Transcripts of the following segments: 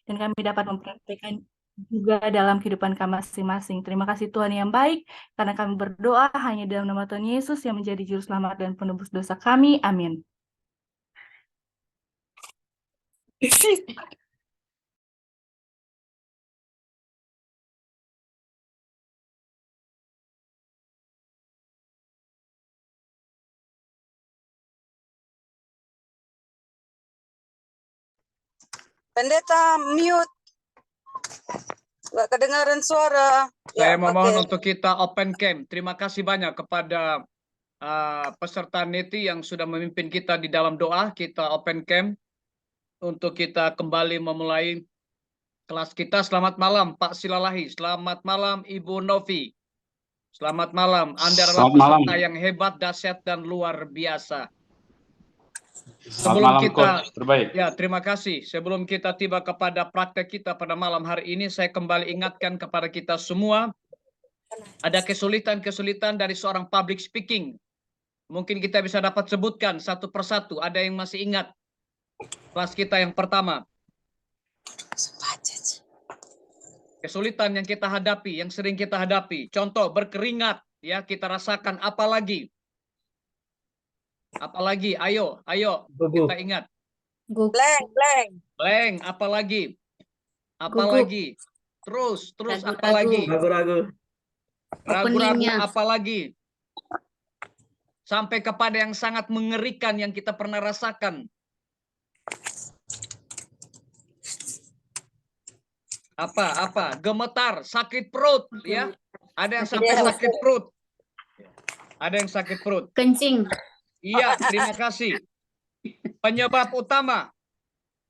dan kami dapat mempraktikkan juga dalam kehidupan kami masing-masing. Terima kasih Tuhan yang baik, karena kami berdoa hanya dalam nama Tuhan Yesus yang menjadi juru selamat dan penebus dosa kami. Amin. Pendeta mute, nggak kedengaran suara. Saya memohon untuk kita open cam. Terima kasih banyak kepada peserta Neti yang sudah memimpin kita di dalam doa. Kita open cam untuk kita kembali memulai kelas kita. Selamat malam Pak Silalahi. Selamat malam Ibu Novi. Selamat malam. Anda adalah peserta yang hebat, dahsyat, dan luar biasa. Sebelum kita, ya terima kasih. Sebelum kita tiba kepada praktek kita pada malam hari ini, saya kembali ingatkan kepada kita semua, ada kesulitan-kesulitan dari seorang public speaking. Mungkin kita bisa dapat sebutkan satu persatu. Ada yang masih ingat kelas kita yang pertama? Kesulitan yang kita hadapi, yang sering kita hadapi. Contoh, berkeringat, ya kita rasakan. Apalagi, ayo, kita ingat. Blank, apalagi, terus, apalagi, ragu-ragu, apalagi, sampai kepada yang sangat mengerikan yang kita pernah rasakan. Apa? Gemetar, sakit perut, ya. Ada yang sampai sakit perut. Ada yang sakit perut. Kencing. Iya, terima kasih. Penyebab utama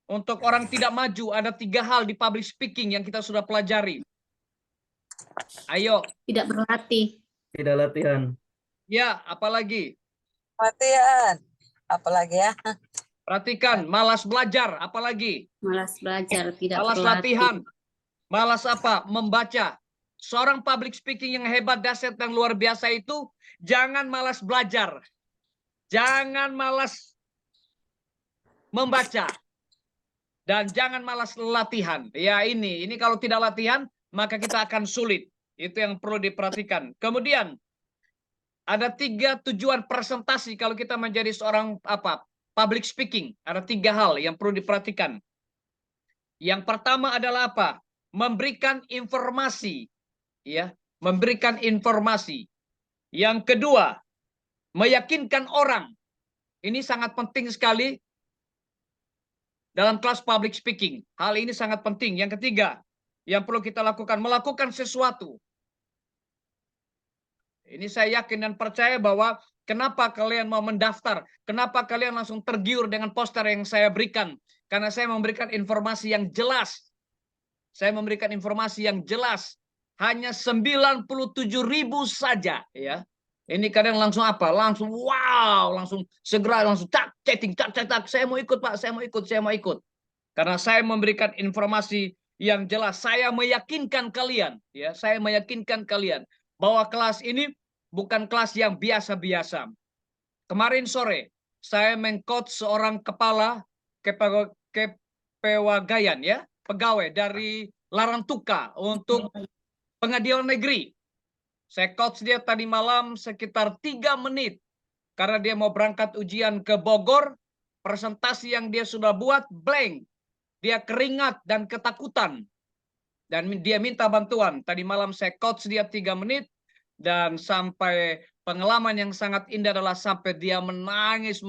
untuk orang tidak maju ada 3 hal di public speaking yang kita sudah pelajari. Ayo. Tidak berlatih. Tidak latihan. Ya, apalagi? Latihan. Apalagi ya? Perhatikan, malas belajar, apalagi? Malas belajar, tidak malas berlatih. latihan. Malas apa? Membaca. Seorang public speaking yang hebat, dahsyat, dan luar biasa itu jangan malas belajar. Jangan malas membaca. Dan jangan malas latihan. Ya ini kalau tidak latihan, maka kita akan sulit. Itu yang perlu diperhatikan. Kemudian, ada 3 tujuan presentasi kalau kita menjadi seorang public speaking. Ada 3 hal yang perlu diperhatikan. Yang pertama adalah apa? Memberikan informasi, ya, memberikan informasi. Yang kedua, meyakinkan orang. Ini sangat penting sekali dalam kelas public speaking. Hal ini sangat penting. Yang ketiga, yang perlu kita lakukan, melakukan sesuatu. Ini saya yakin dan percaya bahwa kenapa kalian mau mendaftar, kenapa kalian langsung tergiur dengan poster yang saya berikan. Karena saya memberikan informasi yang jelas. Saya memberikan informasi yang jelas. Hanya 97.000 saja, ya. Ini kadang langsung apa? Langsung wow, langsung segera langsung chatting. Saya mau ikut Pak, saya mau ikut. Karena saya memberikan informasi yang jelas. Saya meyakinkan kalian, ya. Saya meyakinkan kalian bahwa kelas ini bukan kelas yang biasa-biasa. Kemarin sore saya mengcoach seorang kepala kepegawaian, ya. Pegawai dari Larantuka untuk pengadilan negeri. Saya coach dia tadi malam sekitar 3 menit. Karena dia mau berangkat ujian ke Bogor, presentasi yang dia sudah buat blank. Dia keringat dan ketakutan. Dan dia minta bantuan. Tadi malam saya coach dia 3 menit. Dan sampai pengalaman yang sangat indah adalah sampai dia menangis.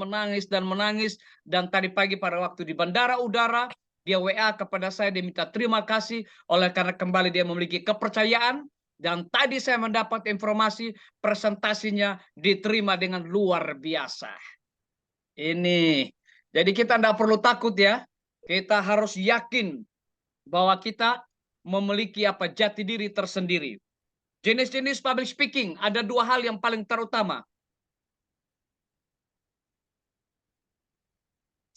Dan tadi pagi pada waktu di bandara udara, dia WA kepada saya, dia minta terima kasih oleh karena kembali dia memiliki kepercayaan. Dan tadi saya mendapat informasi presentasinya diterima dengan luar biasa. Ini. Jadi kita tidak perlu takut, ya. Kita harus yakin bahwa kita memiliki jati diri tersendiri. Jenis-jenis public speaking, ada 2 hal yang paling terutama.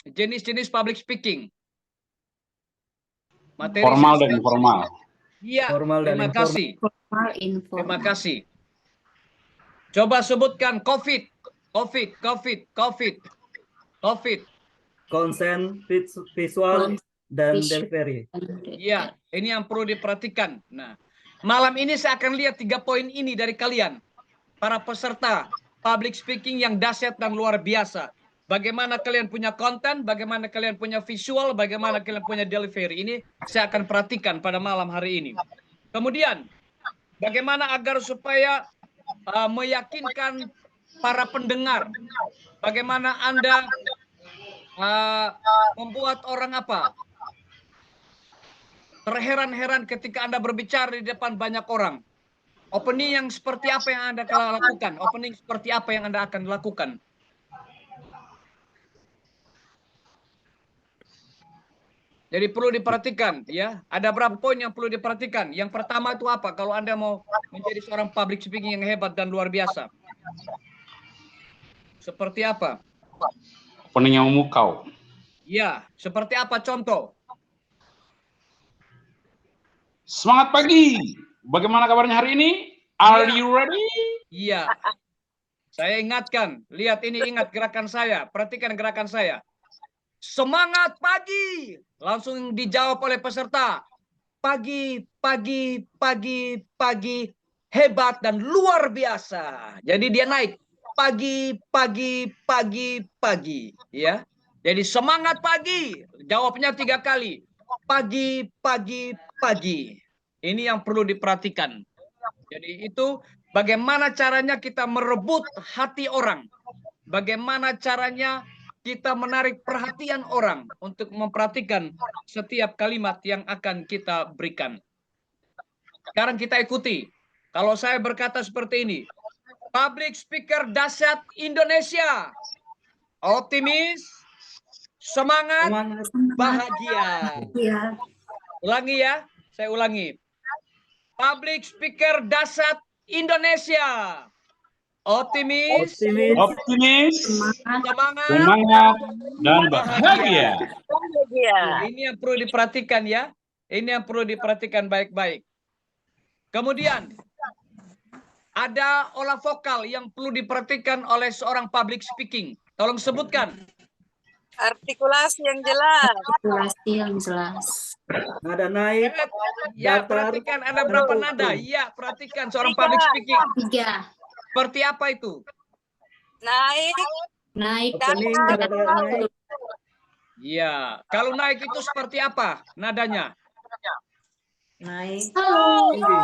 Jenis-jenis public speaking. Materi formal dan informal. Iya, Formal dan terima kasih. Formal, informal. Terima kasih. Coba sebutkan COVID. Konsen, visual, dan Visual. delivery. Iya, ini yang perlu diperhatikan. Nah, malam ini saya akan lihat 3 poin ini dari kalian, para peserta public speaking yang dahsyat dan luar biasa. Bagaimana kalian punya konten, bagaimana kalian punya visual, bagaimana kalian punya delivery. Ini saya akan perhatikan pada malam hari ini. Kemudian, bagaimana agar supaya meyakinkan para pendengar, bagaimana Anda membuat orang apa? Terheran-heran ketika Anda berbicara di depan banyak orang. Opening yang seperti apa yang Anda akan lakukan? Opening seperti apa yang Anda akan lakukan? Jadi perlu diperhatikan, ya. Ada berapa poin yang perlu diperhatikan? Yang pertama itu apa? Kalau Anda mau menjadi seorang public speaking yang hebat dan luar biasa. Seperti apa? Opening yang memukau. Ya, seperti apa contoh? Semangat pagi. Bagaimana kabarnya hari ini? Are Iya. you ready? Iya. Saya ingatkan, lihat ini, ingat gerakan saya. Perhatikan gerakan saya. Semangat pagi. Langsung dijawab oleh peserta. Pagi, pagi, pagi, pagi. Hebat dan luar biasa. Jadi dia naik. Pagi, pagi, pagi, pagi. Ya. Jadi semangat pagi. Jawabnya 3 kali. Pagi, pagi, pagi. Ini yang perlu diperhatikan. Jadi itu bagaimana caranya kita merebut hati orang. Bagaimana caranya kita menarik perhatian orang untuk memperhatikan setiap kalimat yang akan kita berikan. Sekarang kita ikuti. Kalau saya berkata seperti ini. Public speaker dahsyat Indonesia. Optimis, semangat, bahagia. Ya. Ulangi ya, saya ulangi. Public speaker dahsyat Indonesia. Optimis, Optimis, semangat, semangat, dan bahagia. Ini yang perlu diperhatikan ya. Ini yang perlu diperhatikan baik-baik. Kemudian, ada olah vokal yang perlu diperhatikan oleh seorang public speaking. Tolong sebutkan. Artikulasi yang jelas. Artikulasi yang jelas. Nada naik, Ya, datar, perhatikan ada berapa turun. nada. Ya, perhatikan seorang public speaking. 3. Seperti apa itu? Naik, Naik. opening, nada naik, Ya, kalau naik itu seperti apa nadanya? naik, Halo. tinggi.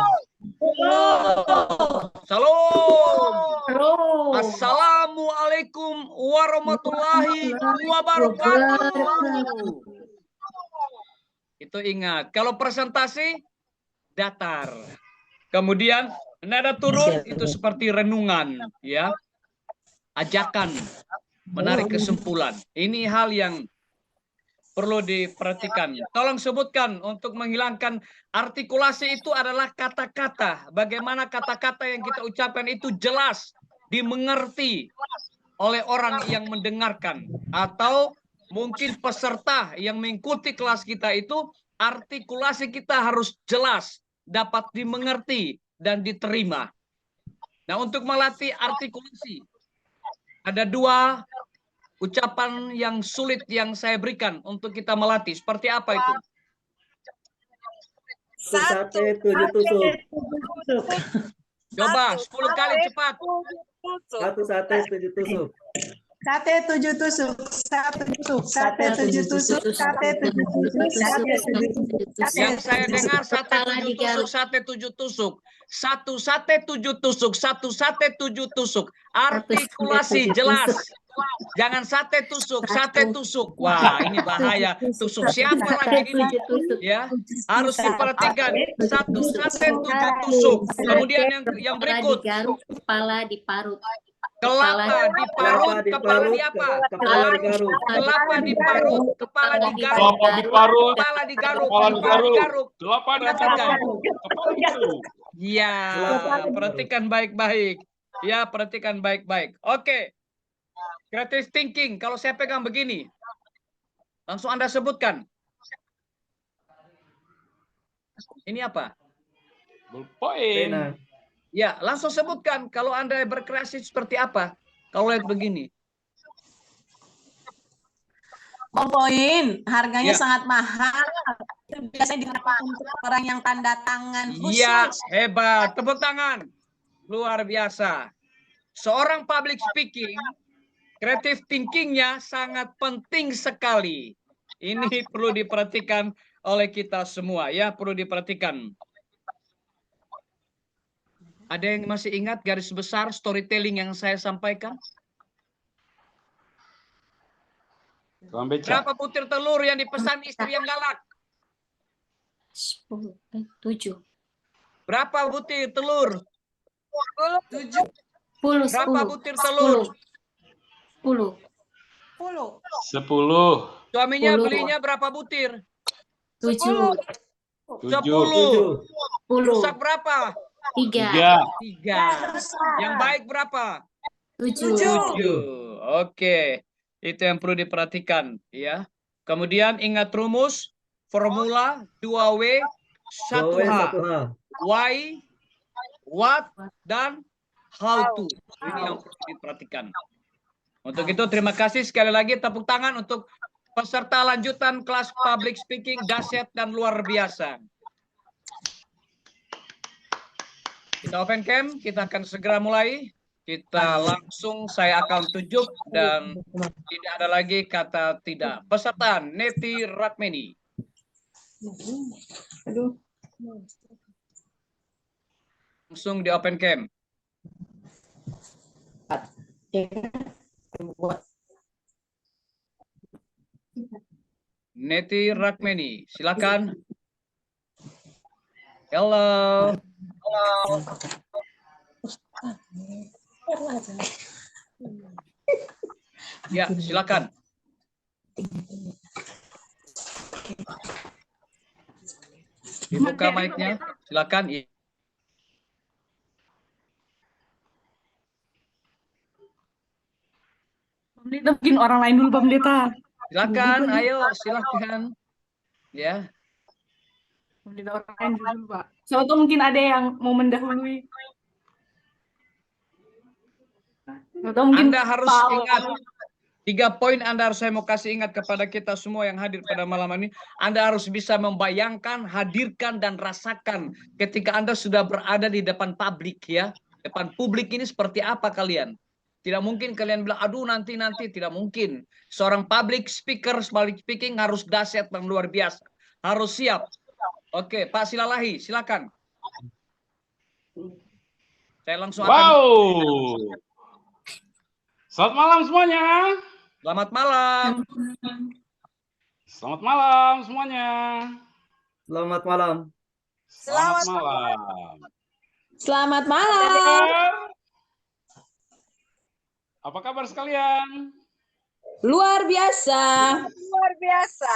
Salam. Halo. Assalamualaikum warahmatullahi wabarakatuh. Itu ingat, kalau presentasi datar. Kemudian nada turun itu seperti renungan, ya. Ajakan, menarik kesimpulan. Ini hal yang perlu diperhatikan. Tolong sebutkan untuk menghilangkan artikulasi itu adalah kata-kata. Bagaimana kata-kata yang kita ucapkan itu jelas, dimengerti oleh orang yang mendengarkan. Atau mungkin peserta yang mengikuti kelas kita itu, artikulasi kita harus jelas, dapat dimengerti dan diterima. Nah, untuk melatih artikulasi, ada 2 ucapan yang sulit yang saya berikan untuk kita melatih. Seperti apa itu? Sate 7 tusuk. Coba 10 kali cepat. Satu sate 7 tusuk. Sate 7 tusuk, sate tusuk, sate 7 tusuk, sate 7 tusuk, sate 7 tusuk. Yang saya dengar sate Kepala 7 tusuk, digaruk. sate 7 tusuk. Satu sate 7 tusuk, satu sate 7 tusuk. Artikulasi jelas. Jangan sate tusuk, sate tusuk. Wah, ini bahaya. Tusuk siapa lagi ini? Ya, harus diperhatikan. Satu sate 7 tusuk. Kemudian yang berikut, Digaruk, kepala diparut. kelapa diparut, kepala di apa? Kepala digaruk. Kelapa diparut, kepala digaruk. Kelapa diparut, Kepala digaruk, kepala kepala digaruk. digaruk. Kelapa Perhatikan. digaruk, kepala digaruk. Ya, perhatikan baik-baik. Ya, perhatikan baik-baik. Oke. Creative thinking, kalau saya pegang begini, langsung Anda sebutkan. Ini apa? Bullpoint. Pena. Ya, langsung sebutkan kalau Anda berkreasi seperti apa. Kalau lihat begini. Ballpoint, harganya Ya. sangat mahal. Itu biasanya dipakai untuk orang yang tanda tangan Iya, khusus. hebat. Tepuk tangan. Luar biasa. Seorang public speaking, creative thinking-nya sangat penting sekali. Ini perlu diperhatikan oleh kita semua ya, perlu diperhatikan. Ada yang masih ingat garis besar storytelling yang saya sampaikan? Tukang beca. Berapa butir telur yang dipesan istri yang galak? 10, 7. Berapa butir telur? 10. 10, Berapa 10. butir telur? 10. 10. 10. Suaminya 10. belinya berapa butir? 7. 10. 10. Rusak berapa? 3. 3. Yang baik berapa? 7. 7. Oke. Itu yang perlu diperhatikan ya. Kemudian ingat rumus, formula 2W 1H. 2W1H. Why, what, dan how to. Ini yang perlu diperhatikan. Untuk itu terima kasih sekali lagi, tepuk tangan untuk peserta lanjutan kelas public speaking dahsyat dan luar biasa. Kita open cam, kita akan segera mulai. Kita langsung, saya akan tunjuk dan tidak ada lagi kata tidak. Peserta Neti Ratmeni. Langsung di open cam. Neti Ratmeni, silakan. Halo. Ya, silakan. Dibuka mic-nya, silakan. Pendeta, mungkin orang lain dulu, Pak Pendeta. Silakan, ayo, silakan. Ya, Pendeta orang lain dulu, Pak. Siapa tahu mungkin ada yang mau mendahului. Siapa tahu mungkin Anda harus Pak ingat 3 poin saya mau kasih ingat kepada kita semua yang hadir pada malam ini. Anda harus bisa membayangkan, hadirkan, dan rasakan ketika Anda sudah berada di depan publik ya. Depan publik ini seperti apa kalian? Tidak mungkin kalian bilang, aduh nanti. Tidak mungkin. Seorang public speaking harus dahsyat dan luar biasa. Harus siap. Oke, Pak Silalahi, silakan. Saya langsung akan... Wow. Selamat malam semuanya. Selamat malam. Selamat malam semuanya. Selamat malam. Selamat malam. Selamat malam. Apa kabar sekalian? Luar biasa. Luar biasa.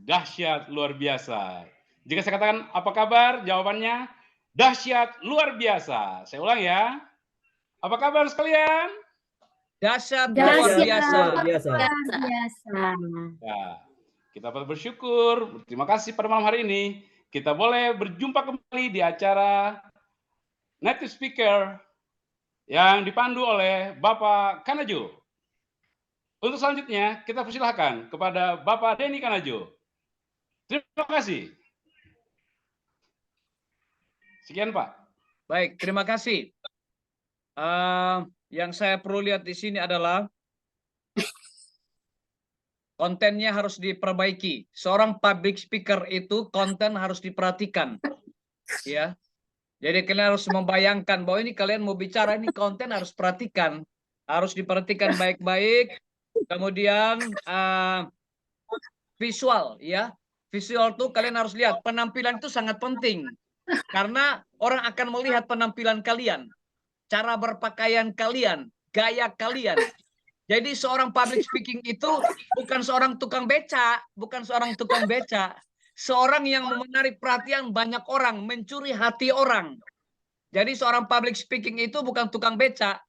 Dahsyat luar biasa. Jika saya katakan apa kabar, jawabannya dahsyat luar biasa. Saya ulang ya. Apa kabar sekalian? Dahsyat Dahsyat. luar biasa. Luar biasa. Ya, kita patut bersyukur. Terima kasih pada malam hari ini. Kita boleh berjumpa kembali di acara Native Speaker yang dipandu oleh Bapak Kanajo. Untuk selanjutnya, kita persilahkan kepada Bapak Denny Kanajo. Terima kasih. Sekian, Pak. Baik, terima kasih. Yang saya perlu lihat di sini adalah kontennya harus diperbaiki. Seorang public speaker itu konten harus diperhatikan. Ya. Jadi kalian harus membayangkan bahwa ini kalian mau bicara, ini konten harus perhatikan. Harus diperhatikan baik-baik. Kemudian visual ya. Visual tuh kalian harus lihat, penampilan itu sangat penting. Karena orang akan melihat penampilan kalian, cara berpakaian kalian, gaya kalian. Jadi seorang public speaking itu bukan seorang tukang beca, seorang yang menarik perhatian banyak orang, mencuri hati orang. Jadi seorang public speaking itu bukan tukang beca.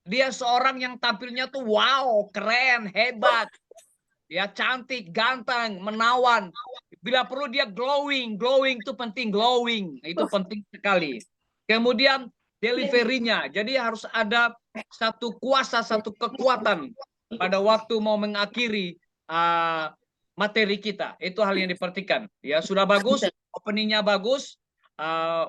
Dia seorang yang tampilnya tuh wow, keren, hebat. Ya, cantik, ganteng, menawan. Bila perlu dia glowing itu penting, itu penting sekali. Kemudian delivery-nya, jadi harus ada satu kuasa, satu kekuatan pada waktu mau mengakhiri materi kita. Itu hal yang diperhatikan. Ya, sudah bagus, openingnya bagus,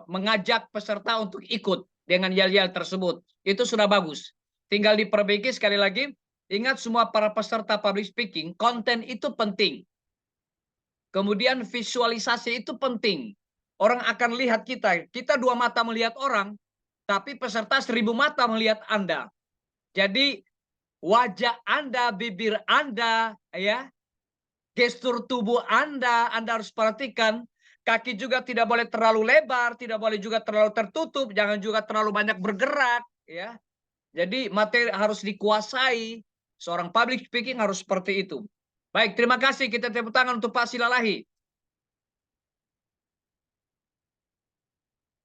mengajak peserta untuk ikut dengan yel-yel tersebut. Itu sudah bagus. Tinggal diperbaiki sekali lagi. Ingat semua para peserta public speaking, konten itu penting. Kemudian visualisasi itu penting. Orang akan lihat kita. Kita 2 mata melihat orang, tapi peserta 1000 mata melihat Anda. Jadi wajah Anda, bibir Anda, ya, gestur tubuh Anda harus perhatikan. Kaki juga tidak boleh terlalu lebar, tidak boleh juga terlalu tertutup, jangan juga terlalu banyak bergerak, ya. Jadi materi harus dikuasai. Seorang public speaking harus seperti itu. Baik, terima kasih. Kita tepuk tangan untuk Pak Silalahi.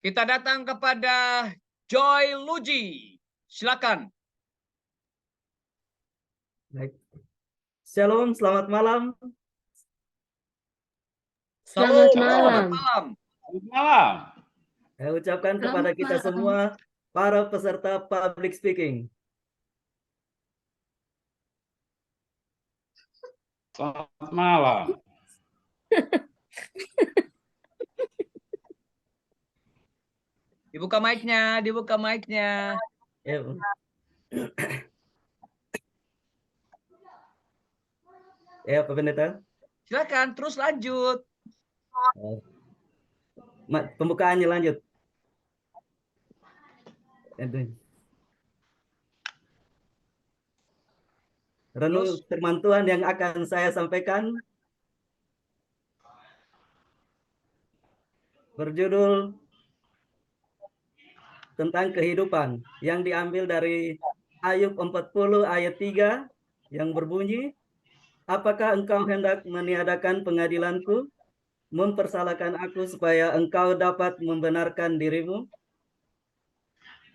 Kita datang kepada Joy Luji. Silakan. Baik. Shalom, selamat malam. Selamat Shalom, malam. selamat malam. Selamat malam. Saya ucapkan kepada Selamat kita malam. semua, para peserta public speaking. Selamat malam. Dibuka mic-nya, dibuka mic-nya. Ya. Ya, Pak Pendeta. Silakan, terus lanjut. Pembukaannya lanjut. Renung firman Tuhan yang akan saya sampaikan berjudul tentang kehidupan yang diambil dari Ayub 40 ayat 3 yang berbunyi, apakah engkau hendak meniadakan pengadilanku, mempersalahkan aku supaya engkau dapat membenarkan dirimu?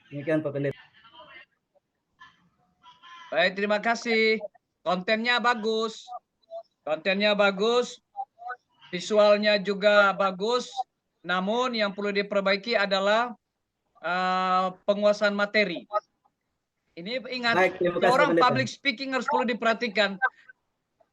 Demikian Pak Pendeta. Baik, terima kasih. Kontennya bagus. Kontennya bagus. Visualnya juga bagus. Namun yang perlu diperbaiki adalah penguasaan materi. Ini ingat, Baik, terima kasih, orang Pak Pendeta. public speaking harus perlu diperhatikan.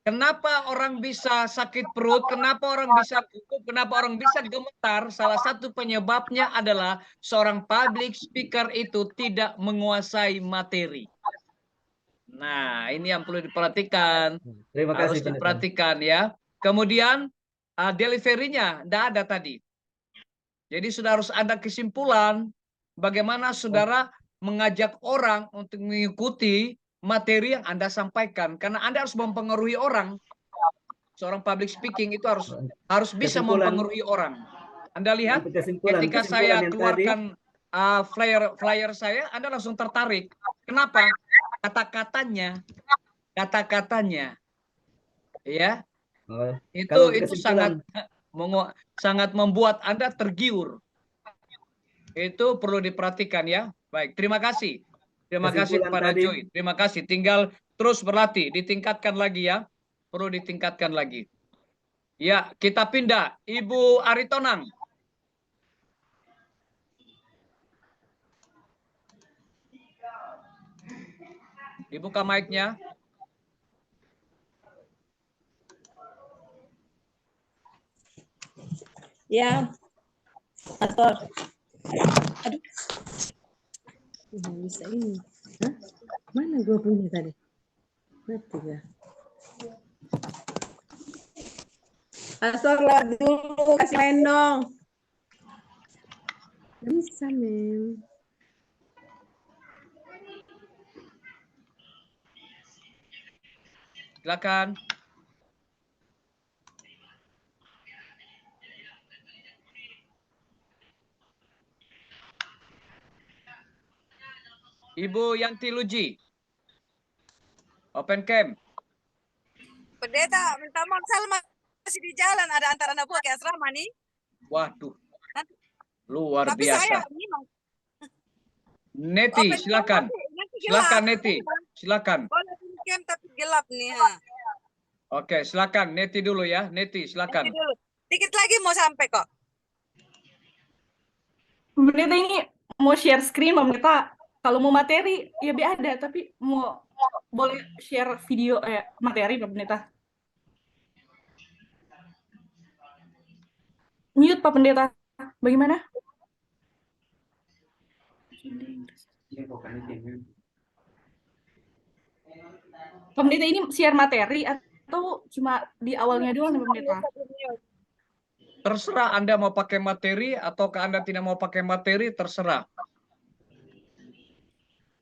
Kenapa orang bisa sakit perut, kenapa orang bisa gugup, kenapa orang bisa gemetar? Salah satu penyebabnya adalah seorang public speaker itu tidak menguasai materi. Nah, ini yang perlu diperhatikan. Terima kasih, Harus Pendeta. diperhatikan ya. Kemudian delivery-nya tidak ada tadi. Jadi sudah harus ada kesimpulan bagaimana saudara mengajak orang untuk mengikuti materi yang Anda sampaikan. Karena Anda harus mempengaruhi orang. Seorang public speaking itu harus bisa Kesimpulan. mempengaruhi orang. Anda lihat Untuk kesimpulan ketika yang saya tadi. keluarkan flyer saya, Anda langsung tertarik. Kenapa? Kata-katanya, ya, Kalau itu sangat membuat Anda tergiur. Itu perlu diperhatikan ya. Baik, terima kasih. Terima kasih Kesimpulan kepada tadi. Joy. Terima kasih. Tinggal terus berlatih, ditingkatkan lagi ya. Perlu ditingkatkan lagi. Ya, kita pindah. Ibu Aritonang. Dibuka mic-nya. Ya, Pastor. Aduh. Nggak bisa ini. Hah? Mana gue punya tadi? Mati ya. Pastor, lewat dulu. Kasih main dong. Nggak bisa, Mem. Silakan. Ibu Yanti Luji. Open cam. Pendeta, minta maaf, Salma masih di jalan. Ada antara anak buah ke asrama nih. Waduh. Nanti- Luar Tapi biasa. saya memang Neti, open silakan. cam nanti gelap. Silakan Neti. Silakan. Boleh open cam tapi gelap nih. Ha. Oke, silakan Neti dulu ya. Neti, silakan. Nanti dulu. Dikit lagi mau sampai kok. Pendeta ini mau share screen, Pendeta. Kalau mau materi ya ada, tapi mau boleh share video materi Pak Pendeta. Mute Pak Pendeta. Bagaimana? Pak Pendeta ini share materi atau cuma di awalnya doang Pak Pendeta? Terserah Anda mau pakai materi ataukah Anda tidak mau pakai materi, terserah.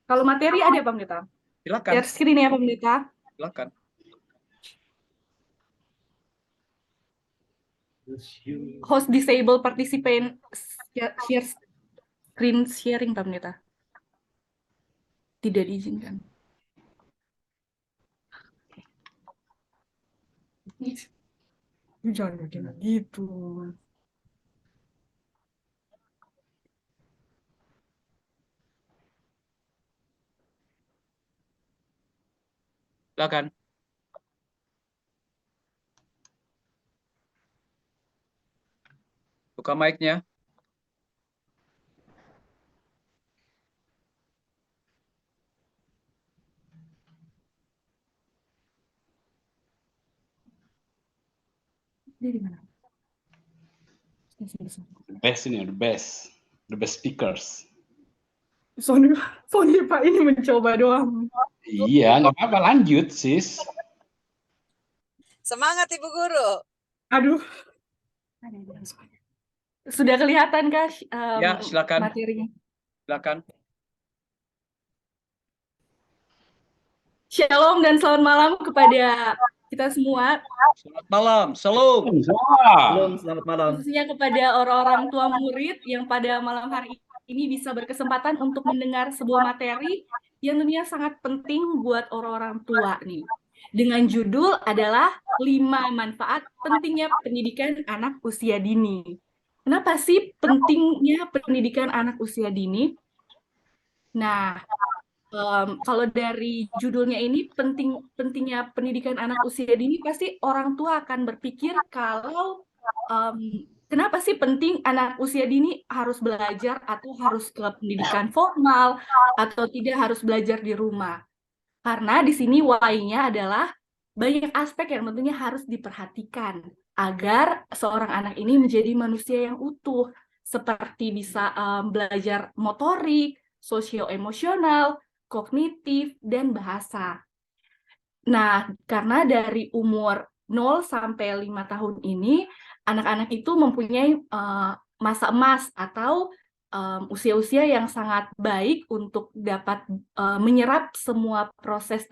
Kalau materi ada Pak Pendeta. Silakan, Share screen ya Pak Pendeta. silakan. Host disable participant share screen sharing Pak Pendeta. Tidak diizinkan. Jangan bikin gitu. Silakan. Buka mic-nya. Dia di mana? Best ini, the best speakers. Sorry Pak, ini mencoba doang. Iya, nggak apa-apa, lanjut sis. Semangat Ibu Guru. Aduh. Sudah kelihatan kah Ya, silakan. materinya? Silakan. Shalom dan selamat malam kepada kita semua, Selamat malam. Salam. Shalom, selamat malam. khususnya kepada orang-orang tua murid yang pada malam hari ini bisa berkesempatan untuk mendengar sebuah materi yang tentunya sangat penting buat orang-orang tua nih. Dengan judul adalah 5 manfaat pentingnya pendidikan anak usia dini. Kenapa sih pentingnya pendidikan anak usia dini? Nah, kalau dari judulnya ini pentingnya pendidikan anak usia dini, pasti orang tua akan berpikir kalau kenapa sih penting anak usia dini harus belajar atau harus ke pendidikan formal atau tidak harus belajar di rumah. Karena di sini why-nya adalah banyak aspek yang tentunya harus diperhatikan agar seorang anak ini menjadi manusia yang utuh, seperti bisa belajar motorik, sosio-emosional, kognitif, dan bahasa. Nah, karena dari umur 0 sampai 5 tahun ini, anak-anak itu mempunyai masa emas atau usia-usia yang sangat baik untuk dapat menyerap semua proses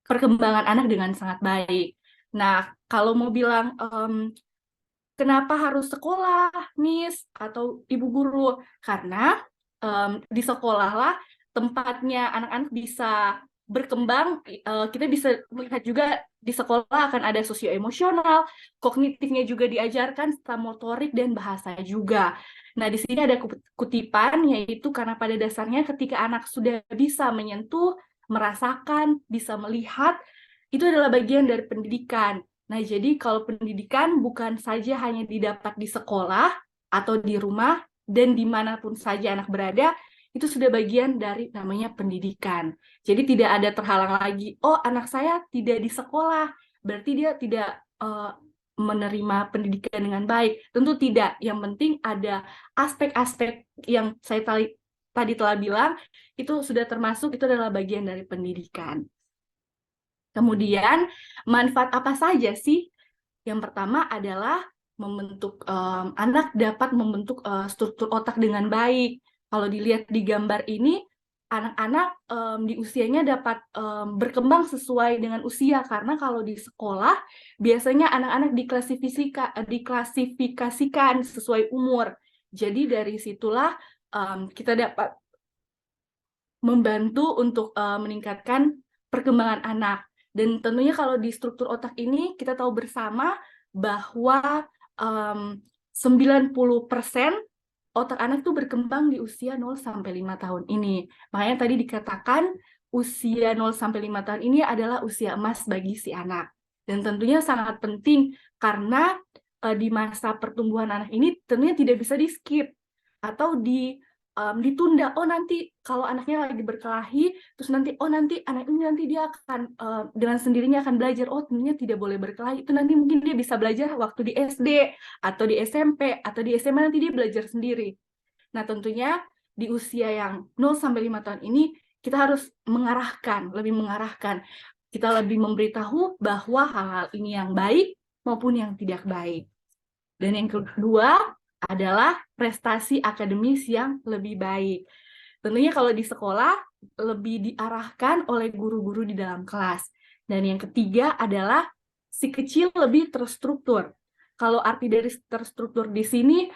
perkembangan anak dengan sangat baik. Nah, kalau mau bilang kenapa harus sekolah, Miss, atau Ibu Guru? Karena di sekolah lah tempatnya anak-anak bisa berkembang. Kita bisa melihat juga di sekolah akan ada sosio-emosional, kognitifnya juga diajarkan, serta motorik dan bahasa juga. Nah, di sini ada kutipan, yaitu karena pada dasarnya ketika anak sudah bisa menyentuh, merasakan, bisa melihat, itu adalah bagian dari pendidikan. Nah, jadi kalau pendidikan bukan saja hanya didapat di sekolah atau di rumah, dan dimanapun saja anak berada, itu sudah bagian dari namanya pendidikan. Jadi tidak ada terhalang lagi, oh anak saya tidak di sekolah, berarti dia tidak menerima pendidikan dengan baik. Tentu tidak, yang penting ada aspek-aspek yang saya tadi telah bilang, itu sudah termasuk, itu adalah bagian dari pendidikan. Kemudian, manfaat apa saja sih? Yang pertama adalah anak dapat membentuk struktur otak dengan baik. Kalau dilihat di gambar ini, anak-anak di usianya dapat berkembang sesuai dengan usia, karena kalau di sekolah biasanya anak-anak diklasifikasikan sesuai umur. Jadi dari situlah kita dapat membantu untuk meningkatkan perkembangan anak. Dan tentunya kalau di struktur otak ini kita tahu bersama bahwa 90% otak anak itu berkembang di usia 0 sampai 5 tahun ini. Makanya tadi dikatakan usia 0 sampai 5 tahun ini adalah usia emas bagi si anak. Dan tentunya sangat penting karena di masa pertumbuhan anak ini tentunya tidak bisa di-skip atau ditunda. Oh nanti kalau anaknya lagi berkelahi, terus nanti nanti anak ini nanti dia akan dengan sendirinya akan belajar. Oh tentunya tidak boleh berkelahi. Itu nanti mungkin dia bisa belajar waktu di SD atau di SMP atau di SMA, nanti dia belajar sendiri. Nah tentunya di usia yang 0 sampai 5 tahun ini kita harus lebih mengarahkan. Kita lebih memberitahu bahwa hal-hal ini yang baik maupun yang tidak baik. Dan yang kedua adalah prestasi akademis yang lebih baik. Tentunya kalau di sekolah lebih diarahkan oleh guru-guru di dalam kelas. Dan yang ketiga adalah si kecil lebih terstruktur. Kalau arti dari terstruktur di sini,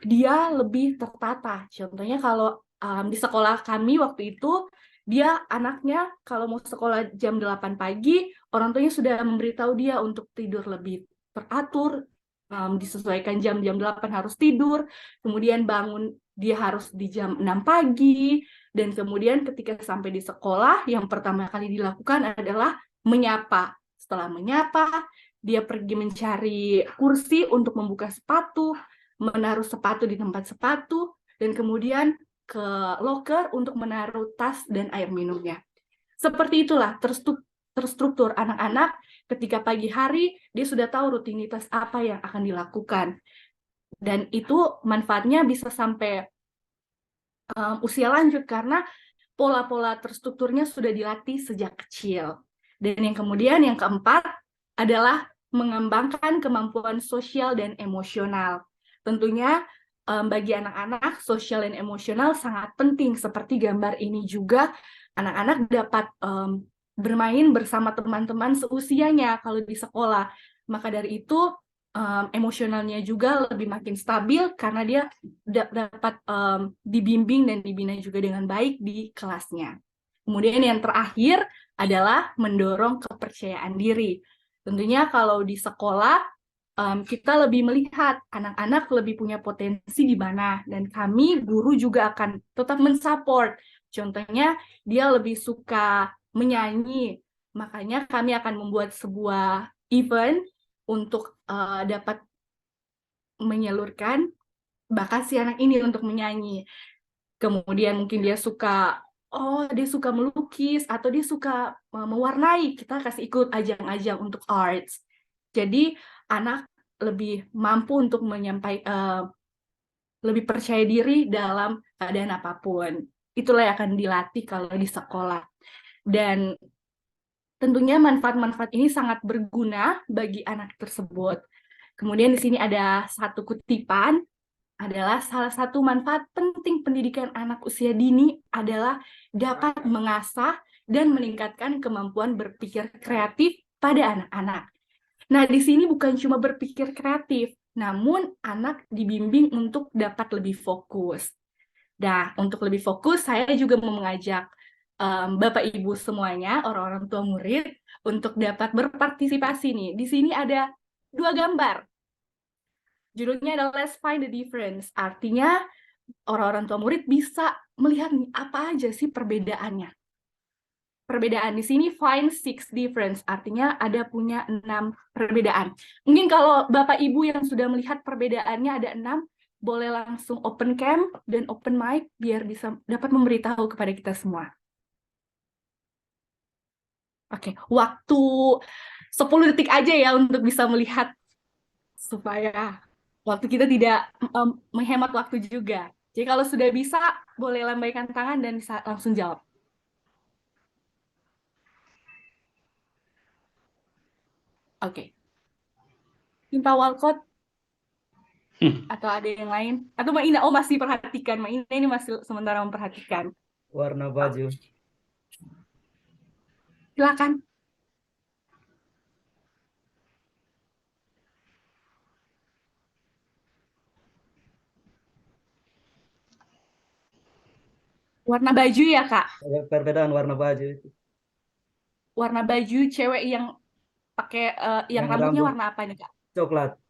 dia lebih tertata. Contohnya kalau di sekolah kami waktu itu, dia anaknya kalau mau sekolah jam 8 pagi, orang tuanya sudah memberitahu dia untuk tidur lebih teratur, disesuaikan jam 8 harus tidur, kemudian bangun dia harus di jam 6 pagi, dan kemudian ketika sampai di sekolah, yang pertama kali dilakukan adalah menyapa. Setelah menyapa, dia pergi mencari kursi untuk membuka sepatu, menaruh sepatu di tempat sepatu, dan kemudian ke loker untuk menaruh tas dan air minumnya. Seperti itulah terstruktur anak-anak. Ketika pagi hari, dia sudah tahu rutinitas apa yang akan dilakukan. Dan itu manfaatnya bisa sampai usia lanjut, karena pola-pola terstrukturnya sudah dilatih sejak kecil. Dan yang kemudian, yang keempat, adalah mengembangkan kemampuan sosial dan emosional. Tentunya bagi anak-anak, sosial dan emosional sangat penting. Seperti gambar ini juga, anak-anak dapat bermain bersama teman-teman seusianya kalau di sekolah. Maka dari itu emosionalnya juga lebih makin stabil karena dia dapat dibimbing dan dibina juga dengan baik di kelasnya. Kemudian yang terakhir adalah mendorong kepercayaan diri. Tentunya kalau di sekolah kita lebih melihat anak-anak lebih punya potensi di mana, dan kami guru juga akan tetap mensupport. Contohnya dia lebih suka menyanyi, makanya kami akan membuat sebuah event untuk dapat menyalurkan bakat si anak ini untuk menyanyi. Kemudian mungkin dia suka melukis atau dia suka mewarnai, kita kasih ikut ajang-ajang untuk arts. Jadi anak lebih mampu untuk lebih percaya diri dalam keadaan apapun. Itulah yang akan dilatih kalau di sekolah. Dan tentunya manfaat-manfaat ini sangat berguna bagi anak tersebut. Kemudian di sini ada satu kutipan, adalah salah satu manfaat penting pendidikan anak usia dini adalah dapat mengasah dan meningkatkan kemampuan berpikir kreatif pada anak-anak. Nah, di sini bukan cuma berpikir kreatif, namun anak dibimbing untuk dapat lebih fokus. Nah, untuk lebih fokus, saya juga mau mengajak Bapak Ibu semuanya, orang-orang tua murid, untuk dapat berpartisipasi nih. Di sini ada 2 gambar. Judulnya adalah Let's Find the Difference. Artinya, orang-orang tua murid bisa melihat nih, apa aja sih perbedaannya. Perbedaan di sini find 6 difference, artinya ada punya 6 perbedaan. Mungkin kalau Bapak Ibu yang sudah melihat perbedaannya ada 6, boleh langsung open cam dan open mic biar bisa dapat memberitahu kepada kita semua. Oke, waktu 10 detik aja ya untuk bisa melihat, supaya waktu kita tidak menghemat waktu juga. Jadi kalau sudah bisa, boleh lambaikan tangan dan bisa langsung jawab. Oke. Timpa Walcott atau ada yang lain? Atau Mbak Ina? Oh, masih perhatikan. Mbak Ina ini masih sementara memperhatikan. Warna baju. Silakan. Warna baju ya, Kak? Perbedaan warna baju itu. Warna baju cewek yang pakai yang rambutnya warna apa nih, Kak? Coklat.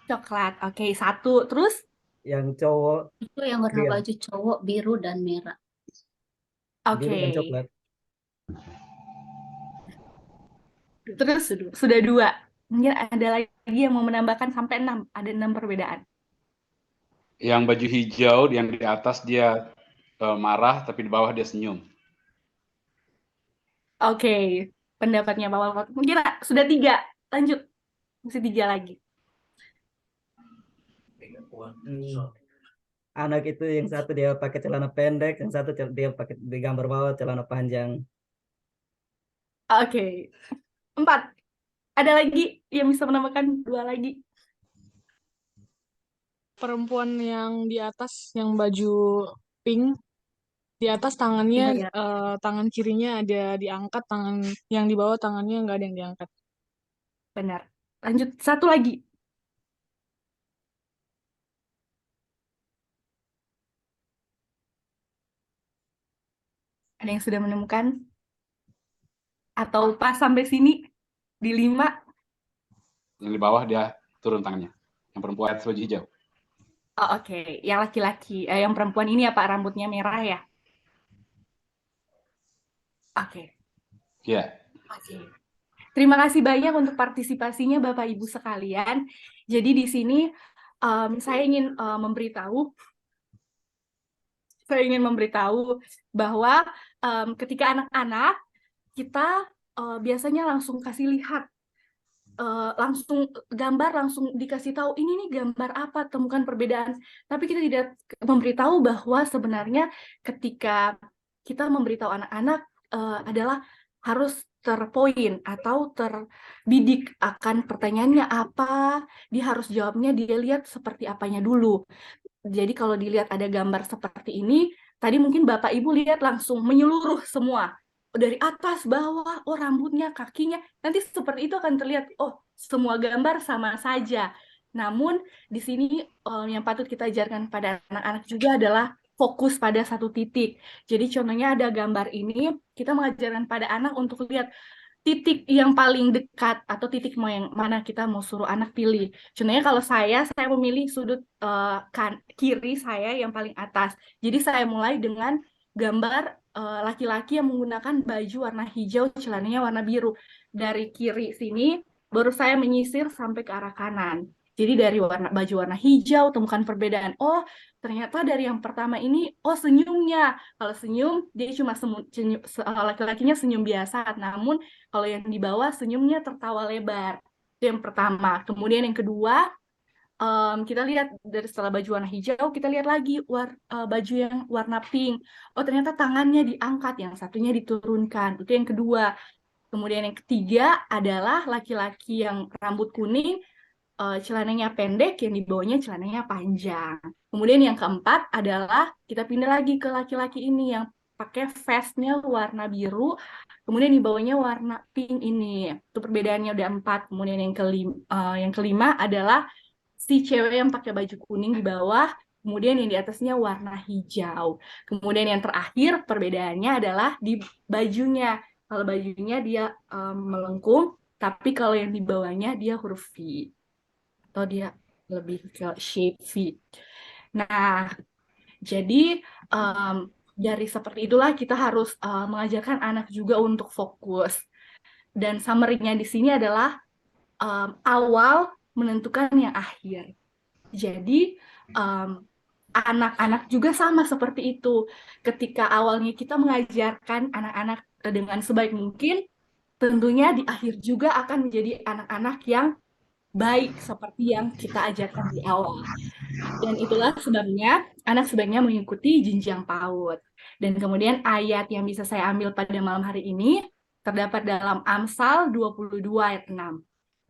Coklat. Oke, 1. Terus? Yang cowok. Itu yang warna baju cowok biru dan merah. Oke. Biru dan coklat. Terus sudah 2. Mungkin ada lagi yang mau menambahkan sampai 6. Ada 6 perbedaan. Yang baju hijau, yang di atas dia marah, tapi di bawah dia senyum. Oke, pendapatnya Pak Walcott. Mungkin sudah 3. Lanjut, masih 3 lagi. Anak itu yang satu dia pakai celana pendek, yang satu dia pakai di gambar bawah celana panjang. Oke, 4. Ada lagi yang bisa menambahkan 2 lagi? Perempuan yang di atas yang baju pink, di atas tangannya Iya. tangan kirinya ada diangkat, tangan yang di bawah tangannya nggak ada yang diangkat. Benar. Lanjut, 1 lagi. Ada yang sudah menemukan? Atau pas sampai sini di 5? Yang di bawah dia turun tangannya. Yang perempuan atas baju hijau. Oh, oke. Yang laki-laki, yang perempuan ini ya Pak, rambutnya merah ya? Oke. Iya. Oke. Terima kasih banyak untuk partisipasinya Bapak Ibu sekalian. Jadi di sini saya ingin memberitahu bahwa ketika anak-anak kita biasanya langsung kasih lihat, langsung gambar, langsung dikasih tahu ini nih gambar apa, temukan perbedaan. Tapi kita tidak memberitahu bahwa sebenarnya ketika kita memberitahu anak-anak adalah harus terpoin atau terbidik akan pertanyaannya apa, dia harus jawabnya, dia lihat seperti apanya dulu. Jadi kalau dilihat ada gambar seperti ini, tadi mungkin Bapak Ibu lihat langsung menyeluruh semua. Dari atas, bawah, oh rambutnya, kakinya, nanti seperti itu akan terlihat, oh semua gambar sama saja. Namun di sini yang patut kita ajarkan pada anak-anak juga adalah fokus pada satu titik. Jadi contohnya ada gambar ini, kita mengajarkan pada anak untuk lihat titik yang paling dekat atau titik mau yang mana kita mau suruh anak pilih. Contohnya kalau saya memilih sudut kiri saya yang paling atas. Jadi saya mulai dengan gambar laki-laki yang menggunakan baju warna hijau, celananya warna biru. Dari kiri sini baru saya menyisir sampai ke arah kanan. Jadi dari baju warna hijau temukan perbedaan. Oh, ternyata dari yang pertama ini, oh senyumnya. Kalau senyum dia cuma laki-lakinya senyum biasa, namun kalau yang di bawah senyumnya tertawa lebar. Itu yang pertama. Kemudian yang kedua, kita lihat dari setelah baju warna hijau, kita lihat lagi baju yang warna pink. Oh, ternyata tangannya diangkat, yang satunya diturunkan. Itu yang kedua. Kemudian yang ketiga adalah laki-laki yang rambut kuning, celananya pendek, yang di bawahnya celananya panjang. Kemudian yang keempat adalah kita pindah lagi ke laki-laki ini yang pakai vestnya warna biru, kemudian di bawahnya warna pink ini. Itu perbedaannya udah 4. Kemudian yang kelima adalah si cewek yang pakai baju kuning di bawah, kemudian yang di atasnya warna hijau. Kemudian yang terakhir perbedaannya adalah di bajunya. Kalau bajunya dia melengkung, tapi kalau yang di bawahnya dia huruf V. Atau dia lebih ke shape V. Nah, jadi dari seperti itulah kita harus mengajarkan anak juga untuk fokus. Dan summary-nya di sini adalah awal menentukan yang akhir. Jadi anak-anak juga sama seperti itu. Ketika awalnya kita mengajarkan anak-anak dengan sebaik mungkin, tentunya di akhir juga akan menjadi anak-anak yang baik seperti yang kita ajarkan di awal. Dan itulah sebabnya anak sebaiknya mengikuti jenjang PAUD. Dan kemudian ayat yang bisa saya ambil pada malam hari ini terdapat dalam Amsal 22 ayat 6.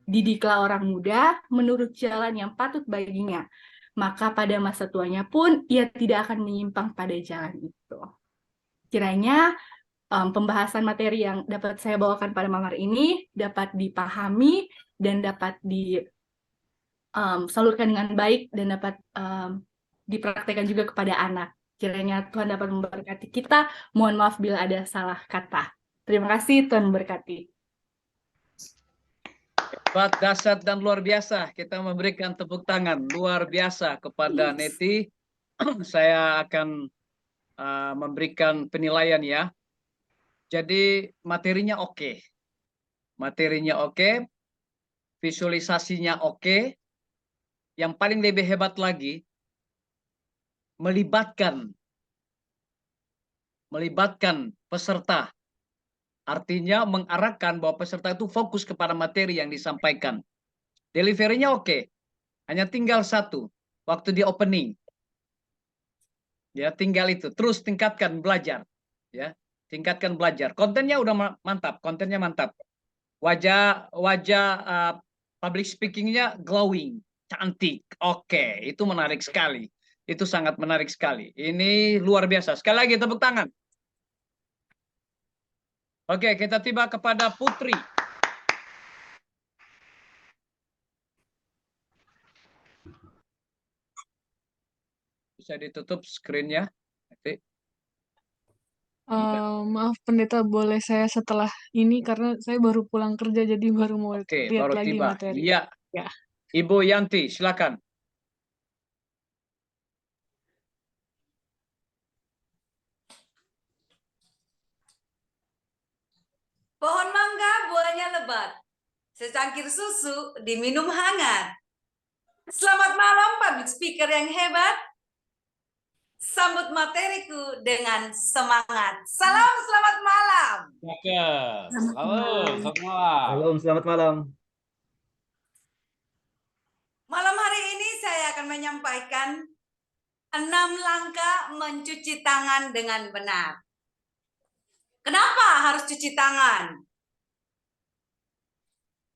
Didiklah orang muda menurut jalan yang patut baginya, maka pada masa tuanya pun ia tidak akan menyimpang pada jalan itu. Kiranya pembahasan materi yang dapat saya bawakan pada malam hari ini dapat dipahami dan dapat disalurkan dengan baik dan dapat dipraktekkan juga kepada anak. Kiranya Tuhan dapat memberkati kita. Mohon maaf bila ada salah kata. Terima kasih, Tuhan memberkati. Hebat, dahsyat, dan luar biasa. Kita memberikan tepuk tangan luar biasa kepada Neti. Saya akan memberikan penilaian ya. Jadi materinya oke. Materinya oke. Visualisasinya oke. Yang paling lebih hebat lagi, melibatkan peserta. Artinya mengarahkan bahwa peserta itu fokus kepada materi yang disampaikan. Delivery-nya oke. Hanya tinggal satu. Waktu di opening. Ya, tinggal itu. Terus tingkatkan belajar. Ya, tingkatkan belajar. Kontennya udah mantap. Kontennya mantap. Wajah public speaking-nya glowing. Cantik. Oke, itu menarik sekali. Itu sangat menarik sekali. Ini luar biasa. Sekali lagi tepuk tangan. Oke, kita tiba kepada Putri. Bisa ditutup screen-nya. Maaf Pendeta, boleh saya setelah ini karena saya baru pulang kerja jadi baru mau Oke, lihat baru lagi tiba. materi. Iya. Ya. Ibu Yanti, silakan. Pohon mangga buahnya lebat. Secangkir susu diminum hangat. Selamat malam public speaker yang hebat. Sambut materiku dengan semangat. Salam selamat malam. Cakep. Selamat malam. Salam, selamat malam. Malam hari ini saya akan menyampaikan 6 langkah mencuci tangan dengan benar. Kenapa harus cuci tangan?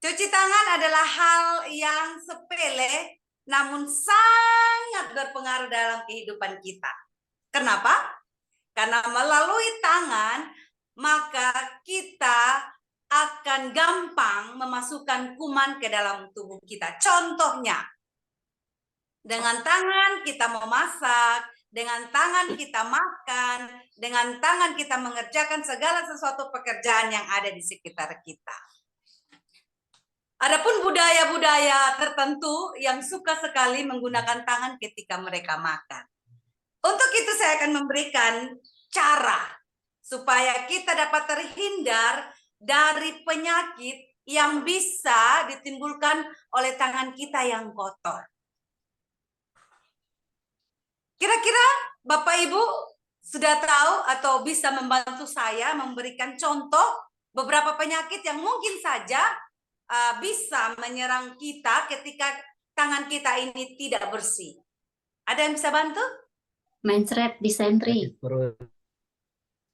Cuci tangan adalah hal yang sepele namun sangat berpengaruh dalam kehidupan kita. Kenapa? Karena melalui tangan maka kita akan gampang memasukkan kuman ke dalam tubuh kita. Contohnya, dengan tangan kita memasak, dengan tangan kita makan, dengan tangan kita mengerjakan segala sesuatu pekerjaan yang ada di sekitar kita. Adapun budaya-budaya tertentu yang suka sekali menggunakan tangan ketika mereka makan. Untuk itu saya akan memberikan cara supaya kita dapat terhindar dari penyakit yang bisa ditimbulkan oleh tangan kita yang kotor. Kira-kira Bapak Ibu sudah tahu atau bisa membantu saya memberikan contoh beberapa penyakit yang mungkin saja bisa menyerang kita ketika tangan kita ini tidak bersih. Ada yang bisa bantu? Mencret, disentri.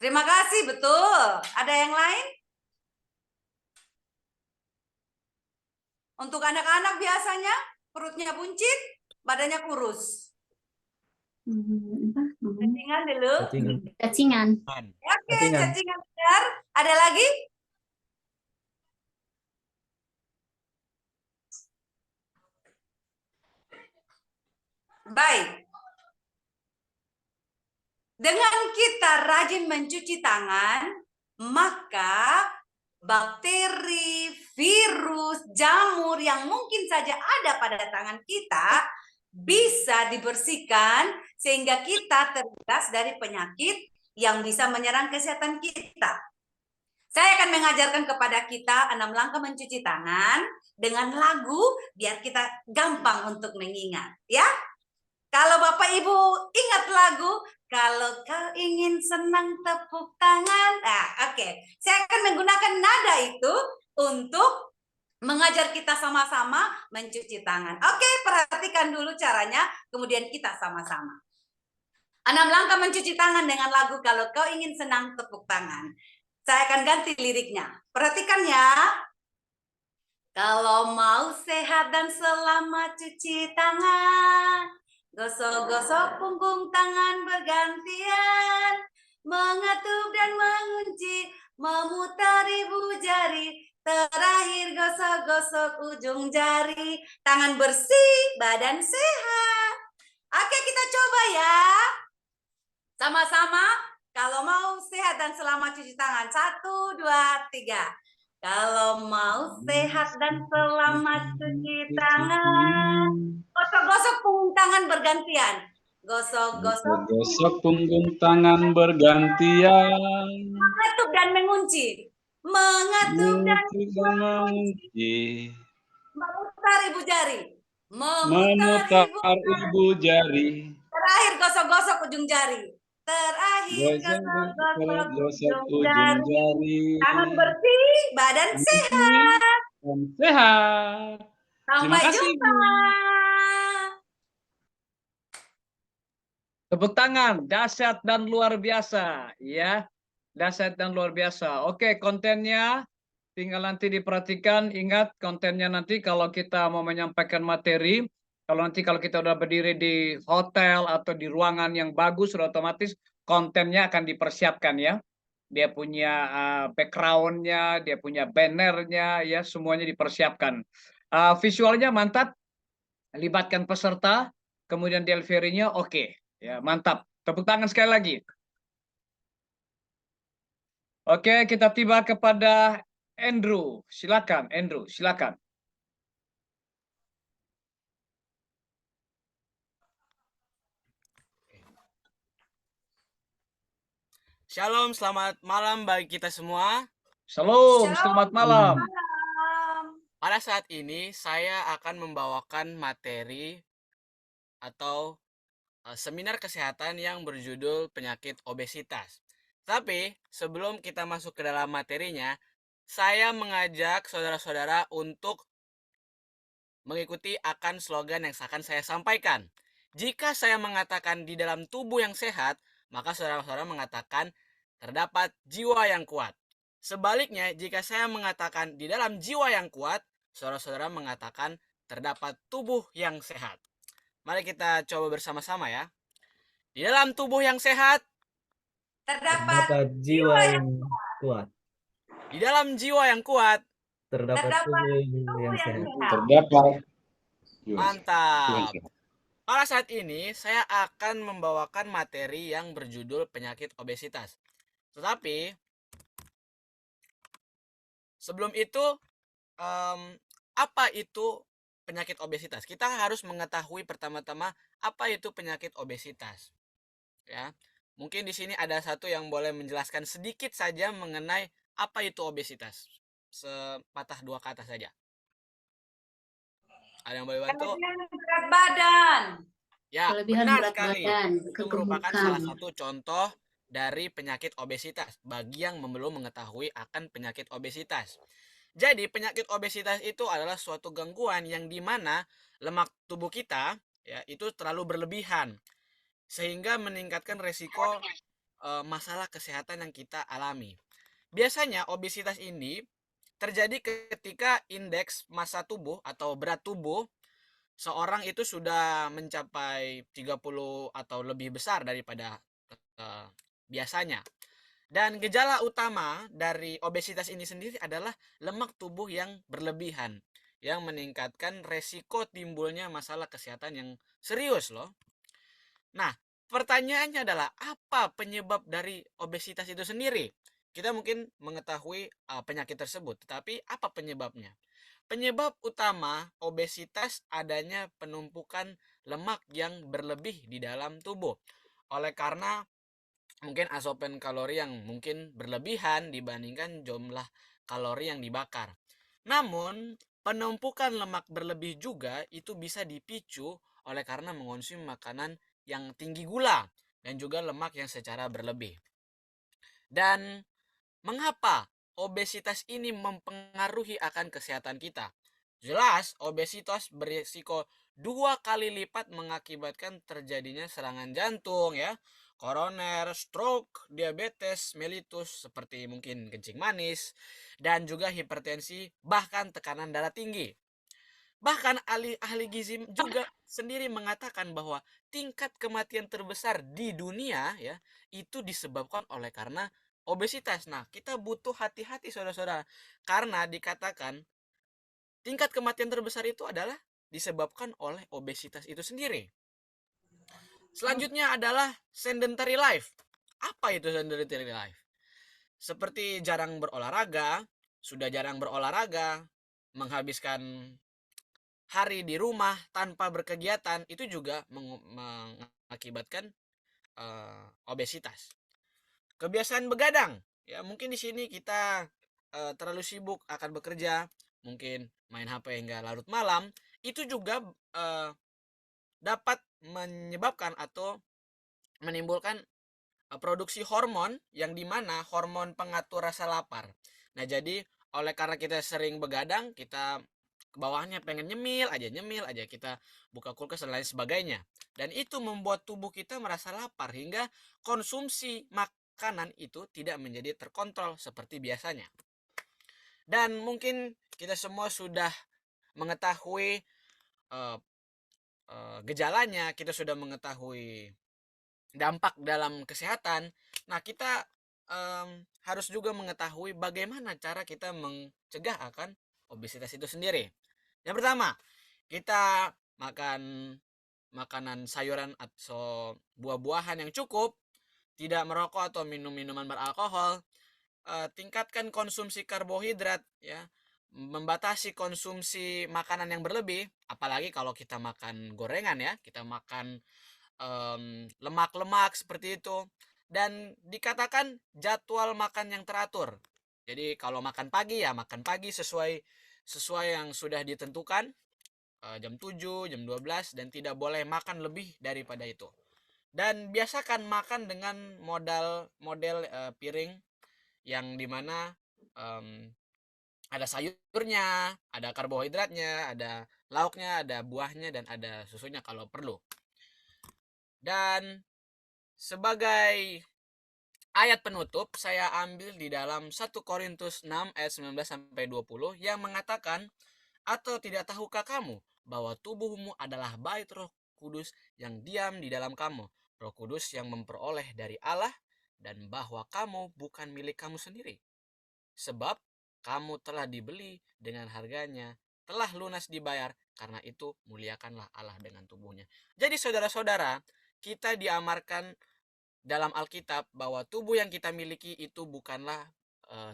Terima kasih, betul. Ada yang lain? Untuk anak-anak biasanya perutnya buncit, badannya kurus. Cacingan dulu. Cacingan. Oke, cacingan benar. Ada lagi? Baik. Dengan kita rajin mencuci tangan, maka bakteri, virus, jamur yang mungkin saja ada pada tangan kita bisa dibersihkan sehingga kita terbebas dari penyakit yang bisa menyerang kesehatan kita. Saya akan mengajarkan kepada kita 6 langkah mencuci tangan dengan lagu biar kita gampang untuk mengingat, ya. Kalau Bapak Ibu ingat lagu, kalau kau ingin senang tepuk tangan. Nah, oke. Saya akan menggunakan nada itu untuk mengajar kita sama-sama mencuci tangan. Oke, perhatikan dulu caranya, kemudian kita sama-sama. 6 langkah mencuci tangan dengan lagu kalau kau ingin senang tepuk tangan. Saya akan ganti liriknya. Perhatikan ya. Kalau mau sehat dan selamat cuci tangan. Gosok-gosok punggung tangan bergantian, mengetuk dan mengunci, memutar ibu jari, terakhir gosok-gosok ujung jari, tangan bersih, badan sehat. Oke, kita coba ya. Sama-sama, kalau mau sehat dan selamat cuci tangan. 1, 2, 3. Kalau mau sehat dan selamat cuci tangan. Gosok-gosok punggung tangan bergantian. Gosok-gosok punggung tangan bergantian. Mengetuk dan mengunci. Mengetuk dan mengunci. Memutar ibu jari. Memutar ibu jari. Terakhir gosok gosok-gosok ujung jari. Terakhir gosok-gosok ujung jari. Tangan bersih, badan sehat. Sehat. Terima Sampai kasih, jumpa. Tepuk tangan, dahsyat dan luar biasa, ya. Dahsyat dan luar biasa. Oke, kontennya tinggal nanti diperhatikan. Ingat kontennya nanti kalau kita mau menyampaikan materi, kalau kita udah berdiri di hotel atau di ruangan yang bagus, sudah otomatis kontennya akan dipersiapkan ya. Dia punya background-nya, dia punya bannernya, ya semuanya dipersiapkan. Visualnya mantap, libatkan peserta, kemudian delivery-nya oke. Ya, mantap. Tepuk tangan sekali lagi. Oke, kita tiba kepada Andrew. Silakan, Andrew. Silakan. Shalom, selamat malam bagi kita semua. Shalom, selamat malam. Pada saat ini saya akan membawakan materi atau seminar kesehatan yang berjudul penyakit obesitas. Tapi sebelum kita masuk ke dalam materinya, saya mengajak saudara-saudara untuk mengikuti akan slogan yang akan saya sampaikan. Jika saya mengatakan di dalam tubuh yang sehat, maka saudara-saudara mengatakan terdapat jiwa yang kuat. Sebaliknya, jika saya mengatakan di dalam jiwa yang kuat, saudara-saudara mengatakan terdapat tubuh yang sehat. Mari kita coba bersama-sama ya. Di dalam tubuh yang sehat, terdapat jiwa yang kuat. Di dalam jiwa yang kuat, terdapat tubuh yang sehat. Terdapat. Mantap. Pada saat ini saya akan membawakan materi yang berjudul penyakit obesitas. Tetapi sebelum itu, apa itu penyakit obesitas? Kita harus mengetahui pertama-tama apa itu penyakit obesitas. Ya, mungkin di sini ada satu yang boleh menjelaskan sedikit saja mengenai apa itu obesitas. Sepatah dua kata saja. Ada yang boleh bantu? Kelebihan berat badan. Ya, Kelebihan benar berat sekali. badan, Itu merupakan salah kegemukan. satu contoh dari penyakit obesitas bagi yang belum mengetahui akan penyakit obesitas. Jadi penyakit obesitas itu adalah suatu gangguan yang dimana lemak tubuh kita ya itu terlalu berlebihan sehingga meningkatkan resiko masalah kesehatan yang kita alami. Biasanya obesitas ini terjadi ketika indeks massa tubuh atau berat tubuh seorang itu sudah mencapai 30 atau lebih besar daripada biasanya. Dan gejala utama dari obesitas ini sendiri adalah lemak tubuh yang berlebihan yang meningkatkan resiko timbulnya masalah kesehatan yang serius loh. Nah, pertanyaannya adalah apa penyebab dari obesitas itu sendiri? Kita mungkin mengetahui penyakit tersebut, tetapi apa penyebabnya? Penyebab utama obesitas adanya penumpukan lemak yang berlebih di dalam tubuh. Oleh karena mungkin asupan kalori yang mungkin berlebihan dibandingkan jumlah kalori yang dibakar. Namun, penumpukan lemak berlebih juga itu bisa dipicu oleh karena mengonsumsi makanan yang tinggi gula dan juga lemak yang secara berlebih. Dan mengapa obesitas ini mempengaruhi akan kesehatan kita? Jelas, obesitas berisiko 2 kali lipat mengakibatkan terjadinya serangan jantung ya, koroner, stroke, diabetes, mellitus seperti mungkin kencing manis, dan juga hipertensi, bahkan tekanan darah tinggi. Bahkan ahli gizi juga sendiri mengatakan bahwa tingkat kematian terbesar di dunia ya itu disebabkan oleh karena obesitas. Nah, kita butuh hati-hati saudara-saudara karena dikatakan tingkat kematian terbesar itu adalah disebabkan oleh obesitas itu sendiri. Selanjutnya adalah sedentary life. Apa itu sedentary life? Seperti jarang berolahraga, sudah jarang berolahraga, menghabiskan hari di rumah tanpa berkegiatan, itu juga mengakibatkan obesitas. Kebiasaan begadang, ya mungkin di sini kita terlalu sibuk akan bekerja, mungkin main HP hingga larut malam, itu juga dapat menyebabkan atau menimbulkan produksi hormon yang dimana hormon pengatur rasa lapar. Nah, jadi oleh karena kita sering begadang, kita ke bawahnya pengen nyemil aja, kita buka kulkas dan lain sebagainya. Dan itu membuat tubuh kita merasa lapar hingga konsumsi makanan itu tidak menjadi terkontrol seperti biasanya. Dan mungkin kita semua sudah mengetahui gejalanya, kita sudah mengetahui dampak dalam kesehatan. Nah, kita harus juga mengetahui bagaimana cara kita mencegah akan obesitas itu sendiri. Yang pertama, kita makan makanan sayuran atau buah-buahan yang cukup, tidak merokok atau minum minuman beralkohol, tingkatkan konsumsi karbohidrat ya, membatasi konsumsi makanan yang berlebih, apalagi kalau kita makan gorengan ya, kita makan lemak-lemak seperti itu. Dan dikatakan jadwal makan yang teratur. Jadi kalau makan pagi ya makan pagi sesuai yang sudah ditentukan, jam 7, jam 12, dan tidak boleh makan lebih daripada itu. Dan biasakan makan dengan model piring yang dimana ada sayurnya, ada karbohidratnya, ada lauknya, ada buahnya, dan ada susunya kalau perlu. Dan sebagai ayat penutup, saya ambil di dalam 1 Korintus 6 ayat 19-20 yang mengatakan, atau tidak tahukah kamu bahwa tubuhmu adalah bait Roh Kudus yang diam di dalam kamu, Roh Kudus yang memperoleh dari Allah, dan bahwa kamu bukan milik kamu sendiri. Sebab kamu telah dibeli dengan harganya, telah lunas dibayar, karena itu muliakanlah Allah dengan tubuhnya. Jadi saudara-saudara, kita diamarkan dalam Alkitab bahwa tubuh yang kita miliki itu bukanlah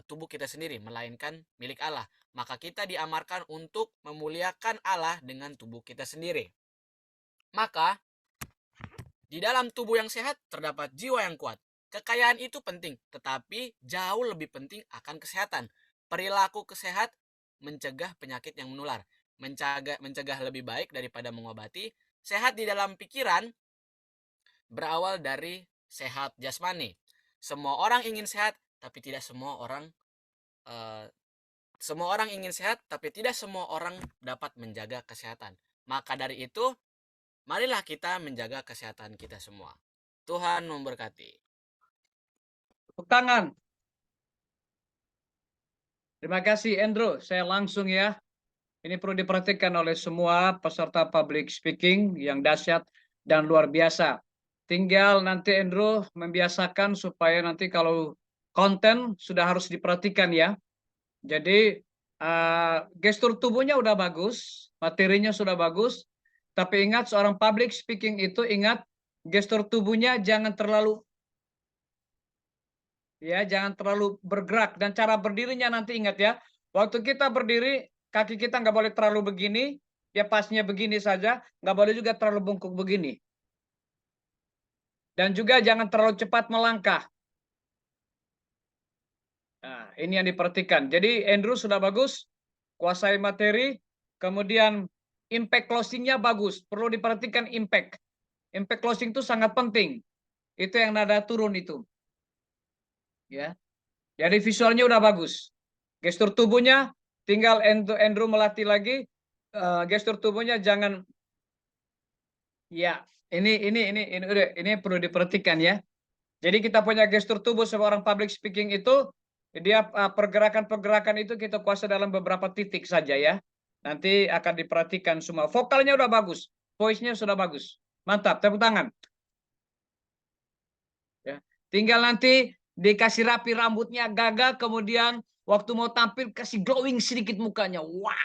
tubuh kita sendiri, melainkan milik Allah. Maka kita diamarkan untuk memuliakan Allah dengan tubuh kita sendiri. Maka di dalam tubuh yang sehat terdapat jiwa yang kuat. Kekayaan itu penting, tetapi jauh lebih penting akan kesehatan. Perilaku sehat mencegah penyakit yang menular. Mencegah lebih baik daripada mengobati. Sehat di dalam pikiran berawal dari sehat jasmani. Semua orang ingin sehat, tapi tidak semua orang ingin sehat, tapi tidak semua orang dapat menjaga kesehatan. Maka dari itu, marilah kita menjaga kesehatan kita semua. Tuhan memberkati. Tepuk tangan. Terima kasih Andrew. Saya langsung ya. Ini perlu diperhatikan oleh semua peserta public speaking yang dahsyat dan luar biasa. Tinggal nanti Andrew membiasakan supaya nanti kalau konten sudah harus diperhatikan ya. Jadi gestur tubuhnya udah bagus, materinya sudah bagus, tapi ingat seorang public speaking itu ingat gestur tubuhnya jangan terlalu bergerak, dan cara berdirinya nanti ingat ya. Waktu kita berdiri, kaki kita nggak boleh terlalu begini, ya pasnya begini saja, nggak boleh juga terlalu bungkuk begini. Dan juga jangan terlalu cepat melangkah. Nah, ini yang diperhatikan. Jadi Andrew sudah bagus, kuasai materi, kemudian impact closing-nya bagus. Perlu diperhatikan impact. Impact closing itu sangat penting. Itu yang nada turun itu. Ya. Jadi visualnya udah bagus. Gestur tubuhnya tinggal Andrew melatih lagi. Gestur tubuhnya jangan ya, ini perlu diperhatikan ya. Jadi kita punya gestur tubuh seorang public speaking itu dia pergerakan-pergerakan itu kita kuasai dalam beberapa titik saja ya. Nanti akan diperhatikan semua. Vokalnya udah bagus, voice-nya sudah bagus. Mantap, tepuk tangan. Ya. Tinggal nanti dikasih rapi rambutnya gagah, kemudian waktu mau tampil kasih glowing sedikit mukanya. Wah,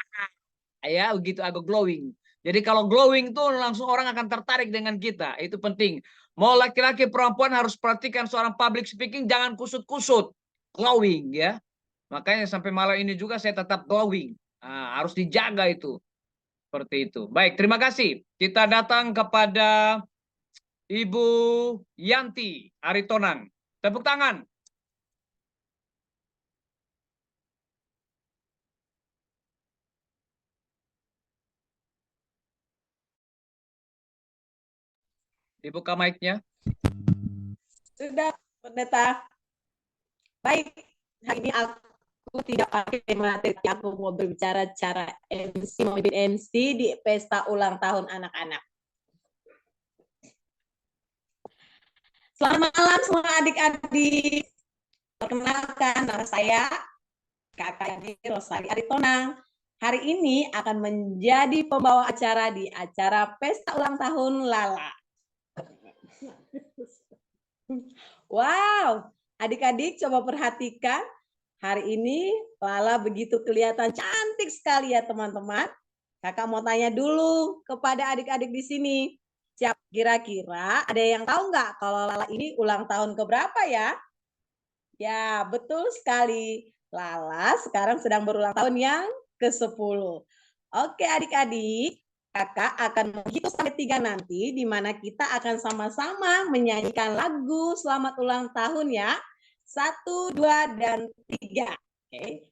ya begitu agak glowing. Jadi kalau glowing tuh langsung orang akan tertarik dengan kita. Itu penting. Mau laki-laki perempuan harus perhatikan seorang public speaking jangan kusut-kusut. Glowing ya. Makanya sampai malam ini juga saya tetap glowing. Nah, harus dijaga itu. Seperti itu. Baik, terima kasih. Kita datang kepada Ibu Yanti Aritonang. Tepuk tangan. Dibuka mic-nya. Sudah, Pendeta. Baik, hari ini aku tidak pakai materi, aku mau berbicara cara MC, memimpin MC di pesta ulang tahun anak-anak. Selamat malam semua adik-adik. Perkenalkan, nama saya Kakak Rosali Aritonang. Hari ini akan menjadi pembawa acara di acara pesta ulang tahun Lala. Wow, adik-adik coba perhatikan. Hari ini Lala begitu kelihatan cantik sekali ya teman-teman. Kakak mau tanya dulu kepada adik-adik di sini. Kira-kira ada yang tahu nggak kalau Lala ini ulang tahun keberapa ya? Ya, betul sekali. Lala sekarang sedang berulang tahun yang ke-10. Oke adik-adik, kakak akan menghitung sampai 3 nanti, di mana kita akan sama-sama menyanyikan lagu selamat ulang tahun ya. 1, 2, dan 3. Oke.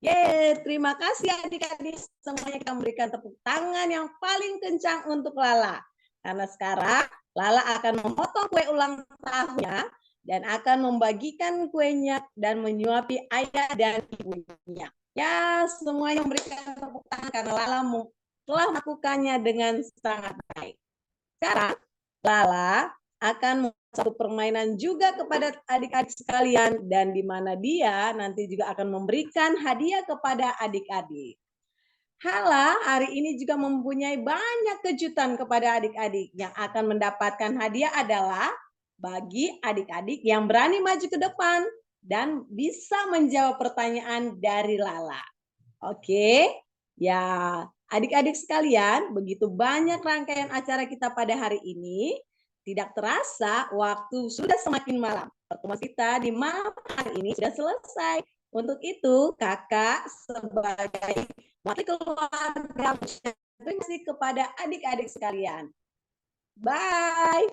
Yeay, terima kasih adik-adik. Semuanya kita memberikan tepuk tangan yang paling kencang untuk Lala. Karena sekarang Lala akan memotong kue ulang tahunnya dan akan membagikan kuenya dan menyuapi ayah dan ibunya. Ya, semuanya memberikan tepuk tangan karena Lala telah melakukannya dengan sangat baik. Sekarang Lala akan membuat satu permainan juga kepada adik-adik sekalian dan di mana dia nanti juga akan memberikan hadiah kepada adik-adik. Hala hari ini juga mempunyai banyak kejutan kepada adik-adik. Yang akan mendapatkan hadiah adalah bagi adik-adik yang berani maju ke depan dan bisa menjawab pertanyaan dari Lala. Oke, ya adik-adik sekalian, begitu banyak rangkaian acara kita pada hari ini. Tidak terasa waktu sudah semakin malam. Pertemuan kita di malam hari ini sudah selesai. Untuk itu, kakak sebagai wakil keluarga terima kasih kepada adik-adik sekalian. Bye.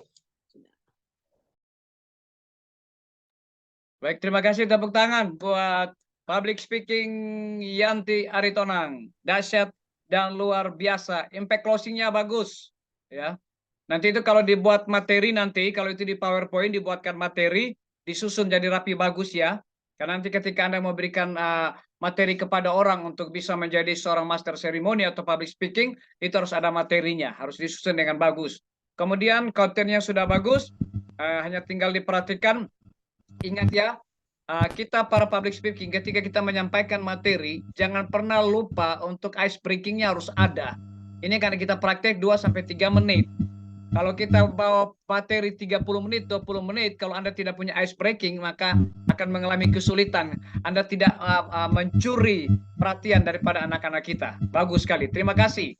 Baik, terima kasih tepuk tangan buat public speaking Yanti Aritonang. Dahsyat dan luar biasa. Impact closing-nya bagus. Ya. Nanti itu kalau dibuat materi nanti, kalau itu di PowerPoint dibuatkan materi, disusun jadi rapi bagus ya. Karena nanti ketika Anda mau berikan materi kepada orang untuk bisa menjadi seorang master ceremony atau public speaking, itu harus ada materinya, harus disusun dengan bagus. Kemudian kontennya sudah bagus, hanya tinggal diperhatikan. Ingat ya, kita para public speaking ketika kita menyampaikan materi, jangan pernah lupa untuk ice breaking-nya harus ada. Ini karena kita praktek 2-3 menit. Kalau kita bawa materi 30 menit, 20 menit, kalau Anda tidak punya ice breaking, maka akan mengalami kesulitan. Anda tidak mencuri perhatian daripada anak-anak kita. Bagus sekali, terima kasih.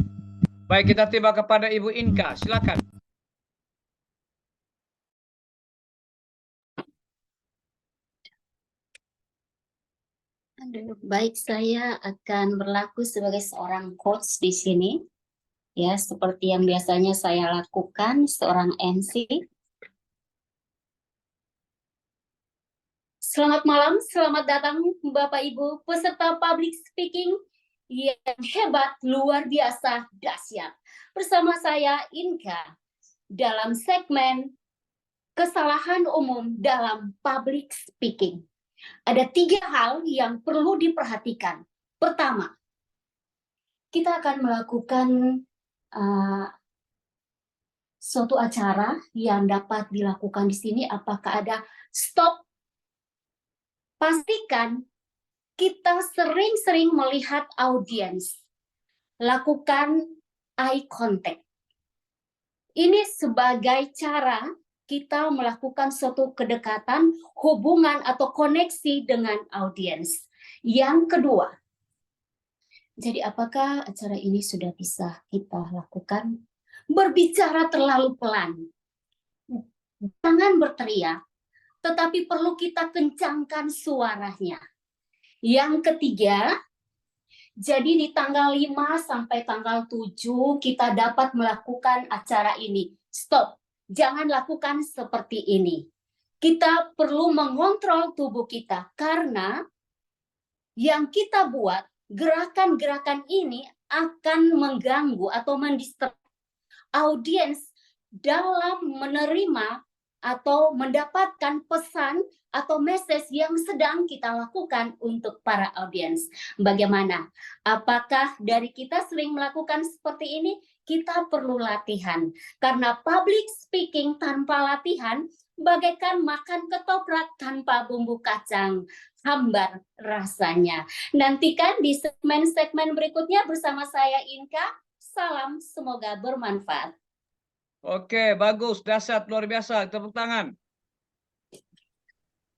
Baik, kita tiba kepada Ibu Inka, silakan. Baik, saya akan berlaku sebagai seorang coach di sini. Ya, seperti yang biasanya saya lakukan, seorang MC. Selamat malam, selamat datang Bapak Ibu peserta public speaking yang hebat, luar biasa, dahsyat. Bersama saya Inka dalam segmen kesalahan umum dalam public speaking. Ada 3 hal yang perlu diperhatikan. Pertama, kita akan melakukan suatu acara yang dapat dilakukan di sini. Apakah ada stop? Pastikan kita sering-sering melihat audiens. Lakukan eye contact. Ini sebagai cara kita melakukan suatu kedekatan, hubungan atau koneksi dengan audiens. Yang kedua, jadi apakah acara ini sudah bisa kita lakukan? Berbicara terlalu pelan. Jangan berteriak, tetapi perlu kita kencangkan suaranya. Yang ketiga, jadi di tanggal 5 sampai tanggal 7 kita dapat melakukan acara ini. Stop, jangan lakukan seperti ini. Kita perlu mengontrol tubuh kita karena yang kita buat, gerakan-gerakan ini akan mengganggu atau mendistract audiens dalam menerima atau mendapatkan pesan atau message yang sedang kita lakukan untuk para audiens. Bagaimana? Apakah dari kita sering melakukan seperti ini? Kita perlu latihan. Karena public speaking tanpa latihan bagaikan makan ketoprak tanpa bumbu kacang. Hambar rasanya. Nantikan di segmen-segmen berikutnya bersama saya Inka. Salam, semoga bermanfaat. Oke, bagus, dahsyat, luar biasa. Tepuk tangan.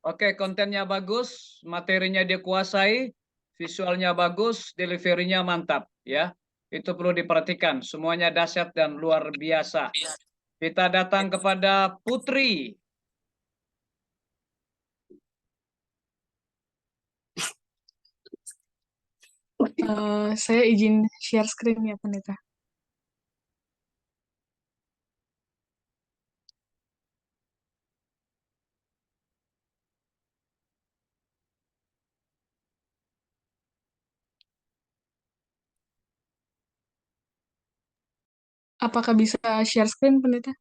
Oke, kontennya bagus, materinya dia kuasai, visualnya bagus, deliverynya mantap, ya. Itu perlu diperhatikan. Semuanya dahsyat dan luar biasa. Kita datang kepada Putri. Saya izin share screen ya, Pendeta. Apakah bisa share screen, Pendeta?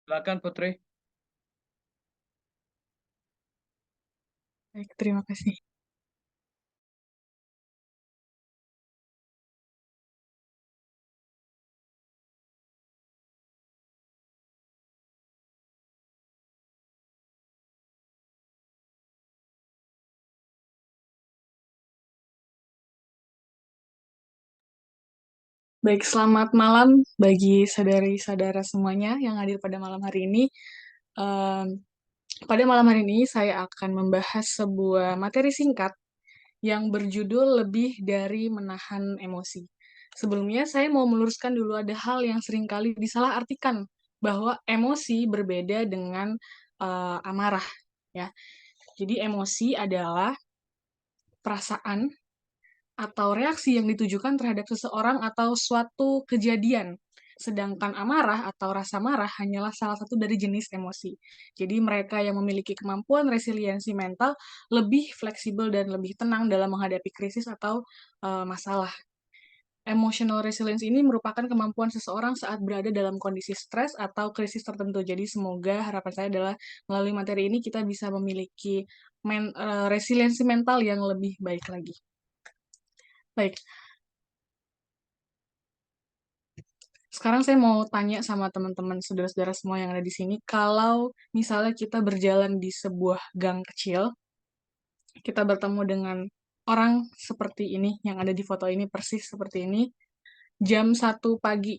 Silakan, Putri. Baik, terima kasih. Baik, selamat malam bagi saudari-saudara semuanya yang hadir pada malam hari ini. Pada malam hari ini saya akan membahas sebuah materi singkat yang berjudul Lebih dari Menahan Emosi. Sebelumnya saya mau meluruskan dulu ada hal yang seringkali disalahartikan bahwa emosi berbeda dengan amarah, ya. Jadi emosi adalah perasaan atau reaksi yang ditujukan terhadap seseorang atau suatu kejadian. Sedangkan amarah atau rasa marah hanyalah salah satu dari jenis emosi. Jadi mereka yang memiliki kemampuan resiliensi mental lebih fleksibel dan lebih tenang dalam menghadapi krisis atau masalah. Emotional resilience ini merupakan kemampuan seseorang saat berada dalam kondisi stres atau krisis tertentu. Jadi semoga harapan saya adalah melalui materi ini kita bisa memiliki resiliensi mental yang lebih baik lagi. Baik. Sekarang saya mau tanya sama teman-teman saudara-saudara semua yang ada di sini, kalau misalnya kita berjalan di sebuah gang kecil, kita bertemu dengan orang seperti ini, yang ada di foto ini persis seperti ini, jam 1 pagi.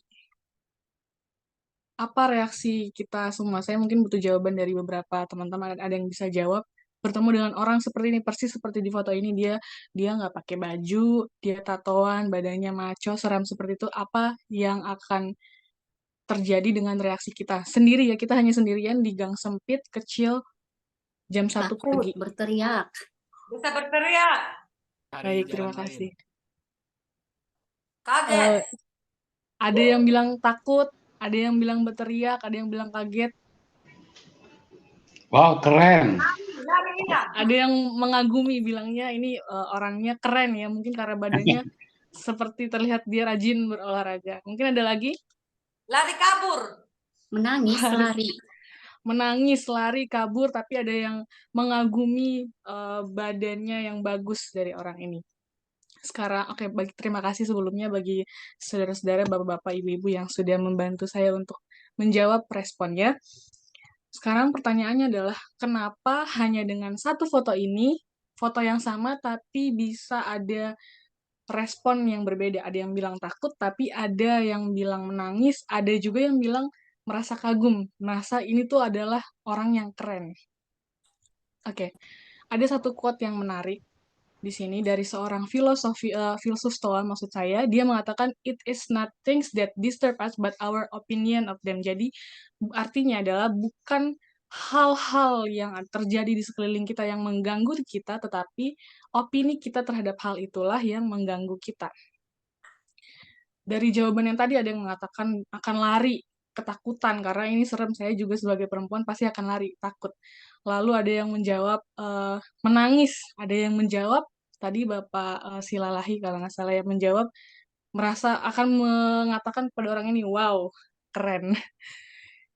Apa reaksi kita semua? Saya mungkin butuh jawaban dari beberapa teman-teman, ada yang bisa jawab. Bertemu dengan orang seperti ini, persis seperti di foto ini, dia nggak pakai baju, dia tatoan, badannya maco, seram seperti itu. Apa yang akan terjadi dengan reaksi kita? Sendiri ya, kita hanya sendirian di gang sempit, kecil, jam 1 pagi. Berteriak. Bisa berteriak. Cari Baik, terima jalan lain. kasih. Kaget. Ada yang bilang takut, ada yang bilang berteriak, ada yang bilang kaget, Wow, keren. ada yang mengagumi, bilangnya ini orangnya keren ya, mungkin karena badannya seperti terlihat dia rajin berolahraga. Mungkin ada lagi? Lari kabur. Menangis, lari. Menangis, lari, kabur, tapi ada yang mengagumi badannya yang bagus dari orang ini. Sekarang, oke, terima kasih sebelumnya bagi saudara-saudara, bapak-bapak, ibu-ibu yang sudah membantu saya untuk menjawab responnya. Sekarang pertanyaannya adalah, kenapa hanya dengan satu foto ini, foto yang sama, tapi bisa ada respon yang berbeda? Ada yang bilang takut, tapi ada yang bilang menangis, ada juga yang bilang merasa kagum, merasa ini tuh adalah orang yang keren. Oke, ada satu quote yang menarik di sini dari seorang filsuf Stoa, maksud saya. Dia mengatakan, it is not things that disturb us but our opinion of them. Jadi artinya adalah bukan hal-hal yang terjadi di sekeliling kita yang mengganggu kita, tetapi opini kita terhadap hal itulah yang mengganggu kita. Dari jawaban yang tadi ada yang mengatakan akan lari, ketakutan, karena ini serem, saya juga sebagai perempuan pasti akan lari, takut. Lalu ada yang menjawab menangis, ada yang menjawab, tadi Bapak Silalahi kalau nggak salah, yang menjawab merasa akan mengatakan kepada orang ini, wow, keren.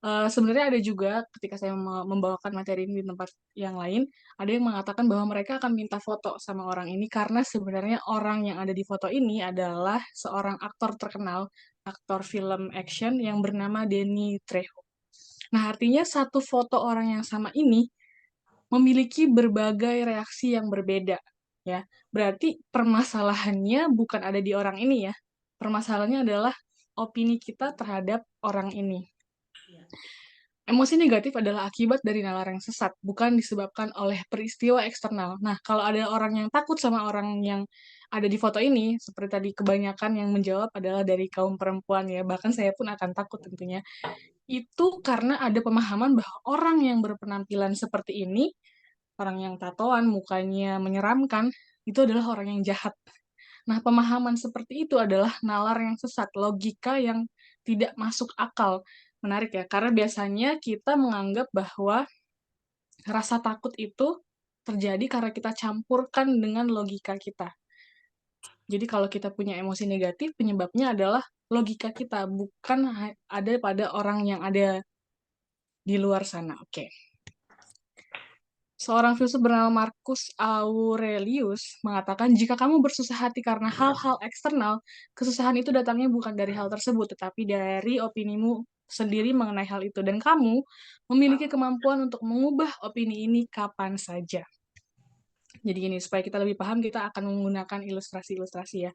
Sebenarnya ada juga ketika saya membawakan materi ini di tempat yang lain, ada yang mengatakan bahwa mereka akan minta foto sama orang ini karena sebenarnya orang yang ada di foto ini adalah seorang aktor terkenal, aktor film action yang bernama Danny Trejo. Nah, artinya satu foto orang yang sama ini memiliki berbagai reaksi yang berbeda, ya. Berarti permasalahannya bukan ada di orang ini ya. Permasalahannya adalah opini kita terhadap orang ini. Emosi negatif adalah akibat dari nalar yang sesat, bukan disebabkan oleh peristiwa eksternal. Nah, kalau ada orang yang takut sama orang yang ada di foto ini, seperti tadi kebanyakan yang menjawab adalah dari kaum perempuan ya, bahkan saya pun akan takut tentunya. Itu karena ada pemahaman bahwa orang yang berpenampilan seperti ini, orang yang tatoan, mukanya menyeramkan, itu adalah orang yang jahat. Nah, pemahaman seperti itu adalah nalar yang sesat, logika yang tidak masuk akal. Menarik ya, karena biasanya kita menganggap bahwa rasa takut itu terjadi karena kita campurkan dengan logika kita. Jadi kalau kita punya emosi negatif, penyebabnya adalah logika kita, bukan ada pada orang yang ada di luar sana. Oke. Seorang filsuf bernama Marcus Aurelius mengatakan, jika kamu bersusah hati karena hal-hal eksternal, kesusahan itu datangnya bukan dari hal tersebut, tetapi dari opinimu sendiri mengenai hal itu. Dan kamu memiliki kemampuan untuk mengubah opini ini kapan saja. Jadi gini, supaya kita lebih paham, kita akan menggunakan ilustrasi-ilustrasi ya.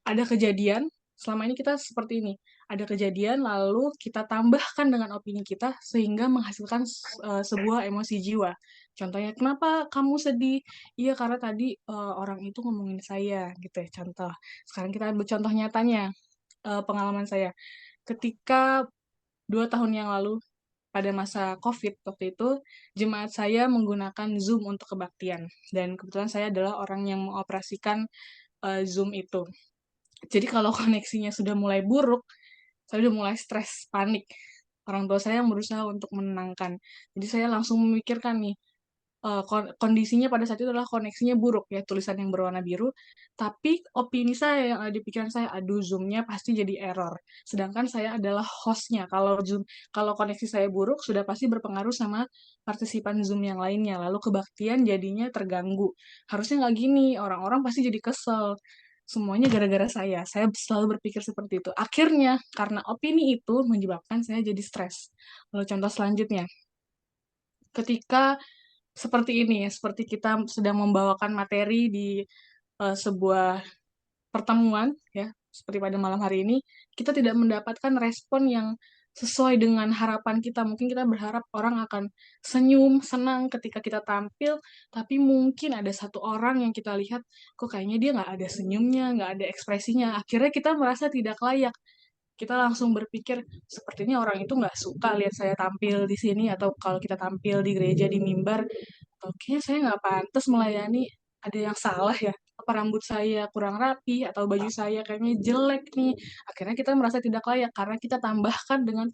Ada kejadian, selama ini kita seperti ini. Ada kejadian, lalu kita tambahkan dengan opini kita, sehingga menghasilkan sebuah emosi jiwa. Contohnya, kenapa kamu sedih? Iya, karena tadi orang itu ngomongin saya, gitu ya, contoh. Sekarang kita ambil contoh nyatanya, pengalaman saya. Ketika 2 tahun yang lalu, pada masa COVID waktu itu, jemaat saya menggunakan Zoom untuk kebaktian. Dan kebetulan saya adalah orang yang mengoperasikan Zoom itu. Jadi kalau koneksinya sudah mulai buruk, saya udah mulai stres, panik. Orang tua saya yang berusaha untuk menenangkan. Jadi saya langsung memikirkan nih, kondisinya pada saat itu adalah koneksinya buruk ya, tulisan yang berwarna biru, tapi opini saya yang ada di pikiran saya, aduh Zoom-nya pasti jadi error. Sedangkan saya adalah host-nya. Kalau koneksi saya buruk, sudah pasti berpengaruh sama partisipan Zoom yang lainnya. Lalu kebaktian jadinya terganggu. Harusnya nggak gini, orang-orang pasti jadi kesel. Semuanya gara-gara saya. Saya selalu berpikir seperti itu. Akhirnya, karena opini itu menyebabkan saya jadi stres. Lalu contoh selanjutnya, ketika seperti ini ya, seperti kita sedang membawakan materi di sebuah pertemuan ya, seperti pada malam hari ini, kita tidak mendapatkan respon yang sesuai dengan harapan kita. Mungkin kita berharap orang akan senyum, senang ketika kita tampil, tapi mungkin ada satu orang yang kita lihat, kok kayaknya dia nggak ada senyumnya, nggak ada ekspresinya. Akhirnya kita merasa tidak layak. Kita langsung berpikir, sepertinya orang itu nggak suka lihat saya tampil di sini, atau kalau kita tampil di gereja, di mimbar, kayaknya saya nggak pantas melayani, ada yang salah ya, apa rambut saya kurang rapi, atau baju saya kayaknya jelek nih. Akhirnya kita merasa tidak layak, karena kita tambahkan dengan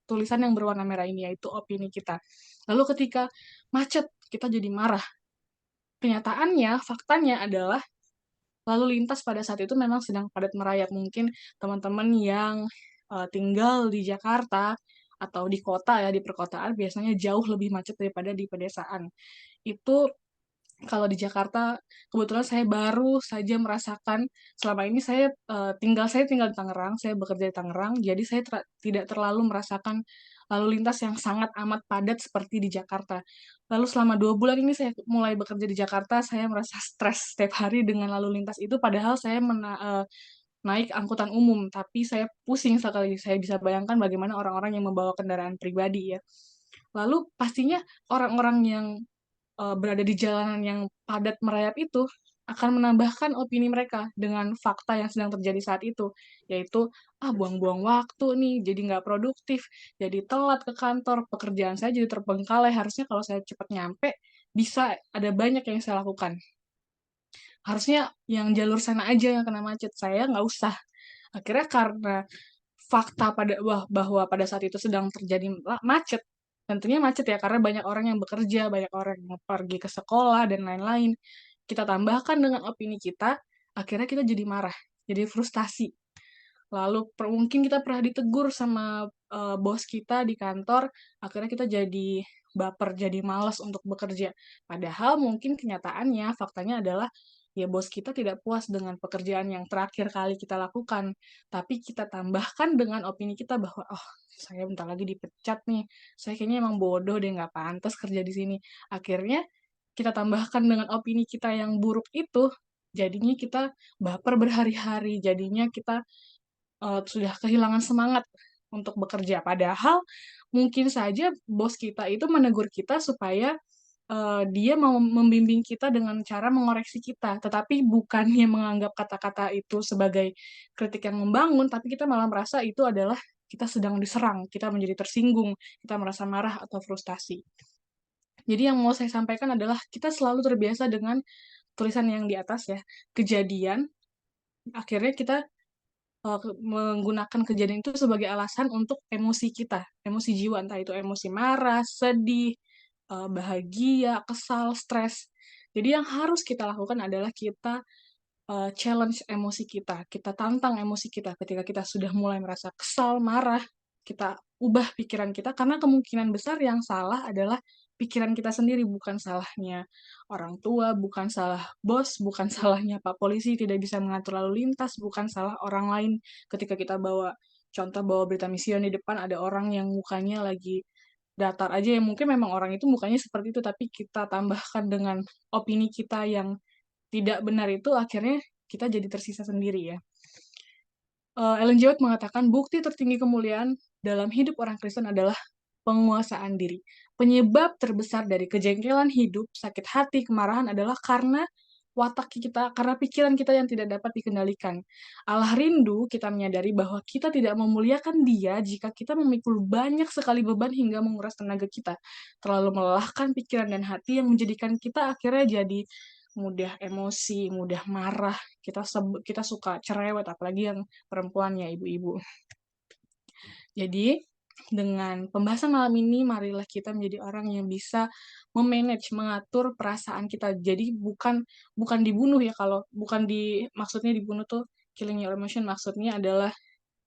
tulisan yang berwarna merah ini, yaitu opini kita. Lalu ketika macet, kita jadi marah. Kenyataannya, faktanya adalah, lalu lintas pada saat itu memang sedang padat merayap. Mungkin teman-teman yang tinggal di Jakarta atau di kota ya, di perkotaan, biasanya jauh lebih macet daripada di pedesaan. Itu kalau di Jakarta, kebetulan saya baru saja merasakan, selama ini saya tinggal di Tangerang, saya bekerja di Tangerang, jadi saya tidak terlalu merasakan lalu lintas yang sangat amat padat seperti di Jakarta. Lalu selama 2 bulan ini saya mulai bekerja di Jakarta, saya merasa stres setiap hari dengan lalu lintas itu, padahal saya naik angkutan umum, tapi saya pusing sekali. Saya bisa bayangkan bagaimana orang-orang yang membawa kendaraan pribadi ya. Lalu pastinya orang-orang yang berada di jalanan yang padat merayap itu akan menambahkan opini mereka dengan fakta yang sedang terjadi saat itu, yaitu, buang-buang waktu nih, jadi nggak produktif, jadi telat ke kantor, pekerjaan saya jadi terbengkalai, harusnya kalau saya cepat nyampe, bisa ada banyak yang saya lakukan. Harusnya yang jalur sana aja yang kena macet, saya nggak usah. Akhirnya karena fakta bahwa pada saat itu sedang terjadi macet, tentunya macet ya, karena banyak orang yang bekerja, banyak orang yang pergi ke sekolah, dan lain-lain. Kita tambahkan dengan opini kita, akhirnya kita jadi marah, jadi frustasi. lalu mungkin kita pernah ditegur sama bos kita di kantor, akhirnya kita jadi baper, jadi malas untuk bekerja. Padahal mungkin kenyataannya, faktanya adalah ya bos kita tidak puas dengan pekerjaan yang terakhir kali kita lakukan, tapi kita tambahkan dengan opini kita bahwa, oh saya bentar lagi dipecat nih, saya kayaknya emang bodoh deh, nggak pantas kerja di sini. Akhirnya kita tambahkan dengan opini kita yang buruk itu, jadinya kita baper berhari-hari, jadinya kita sudah kehilangan semangat untuk bekerja. Padahal mungkin saja bos kita itu menegur kita supaya dia mau membimbing kita dengan cara mengoreksi kita, tetapi bukannya menganggap kata-kata itu sebagai kritik yang membangun, tapi kita malah merasa itu adalah kita sedang diserang, kita menjadi tersinggung, kita merasa marah atau frustasi. Jadi yang mau saya sampaikan adalah kita selalu terbiasa dengan tulisan yang di atas ya, kejadian, akhirnya kita menggunakan kejadian itu sebagai alasan untuk emosi kita, emosi jiwa, entah itu emosi marah, sedih, bahagia, kesal, stres. Jadi yang harus kita lakukan adalah kita challenge emosi kita tantang emosi kita ketika kita sudah mulai merasa kesal, marah, kita ubah pikiran kita, karena kemungkinan besar yang salah adalah pikiran kita sendiri, bukan salahnya orang tua, bukan salah bos, bukan salahnya Pak Polisi tidak bisa mengatur lalu lintas, bukan salah orang lain ketika kita bawa berita mision di depan, ada orang yang mukanya lagi datar aja, yang mungkin memang orang itu mukanya seperti itu, tapi kita tambahkan dengan opini kita yang tidak benar itu, akhirnya kita jadi tersisa sendiri ya. Ellen G. White mengatakan, bukti tertinggi kemuliaan dalam hidup orang Kristen adalah penguasaan diri. Penyebab terbesar dari kejengkelan hidup, sakit hati, kemarahan adalah karena watak kita, karena pikiran kita yang tidak dapat dikendalikan. Allah rindu kita menyadari bahwa kita tidak memuliakan Dia jika kita memikul banyak sekali beban hingga menguras tenaga kita, terlalu melelahkan pikiran dan hati yang menjadikan kita akhirnya jadi mudah emosi, mudah marah, kita suka cerewet, apalagi yang perempuan ya, ibu-ibu. Jadi, dengan pembahasan malam ini, marilah kita menjadi orang yang bisa memanage, mengatur perasaan kita. Jadi bukan dibunuh ya, kalau maksudnya dibunuh tuh killing your emotion, maksudnya adalah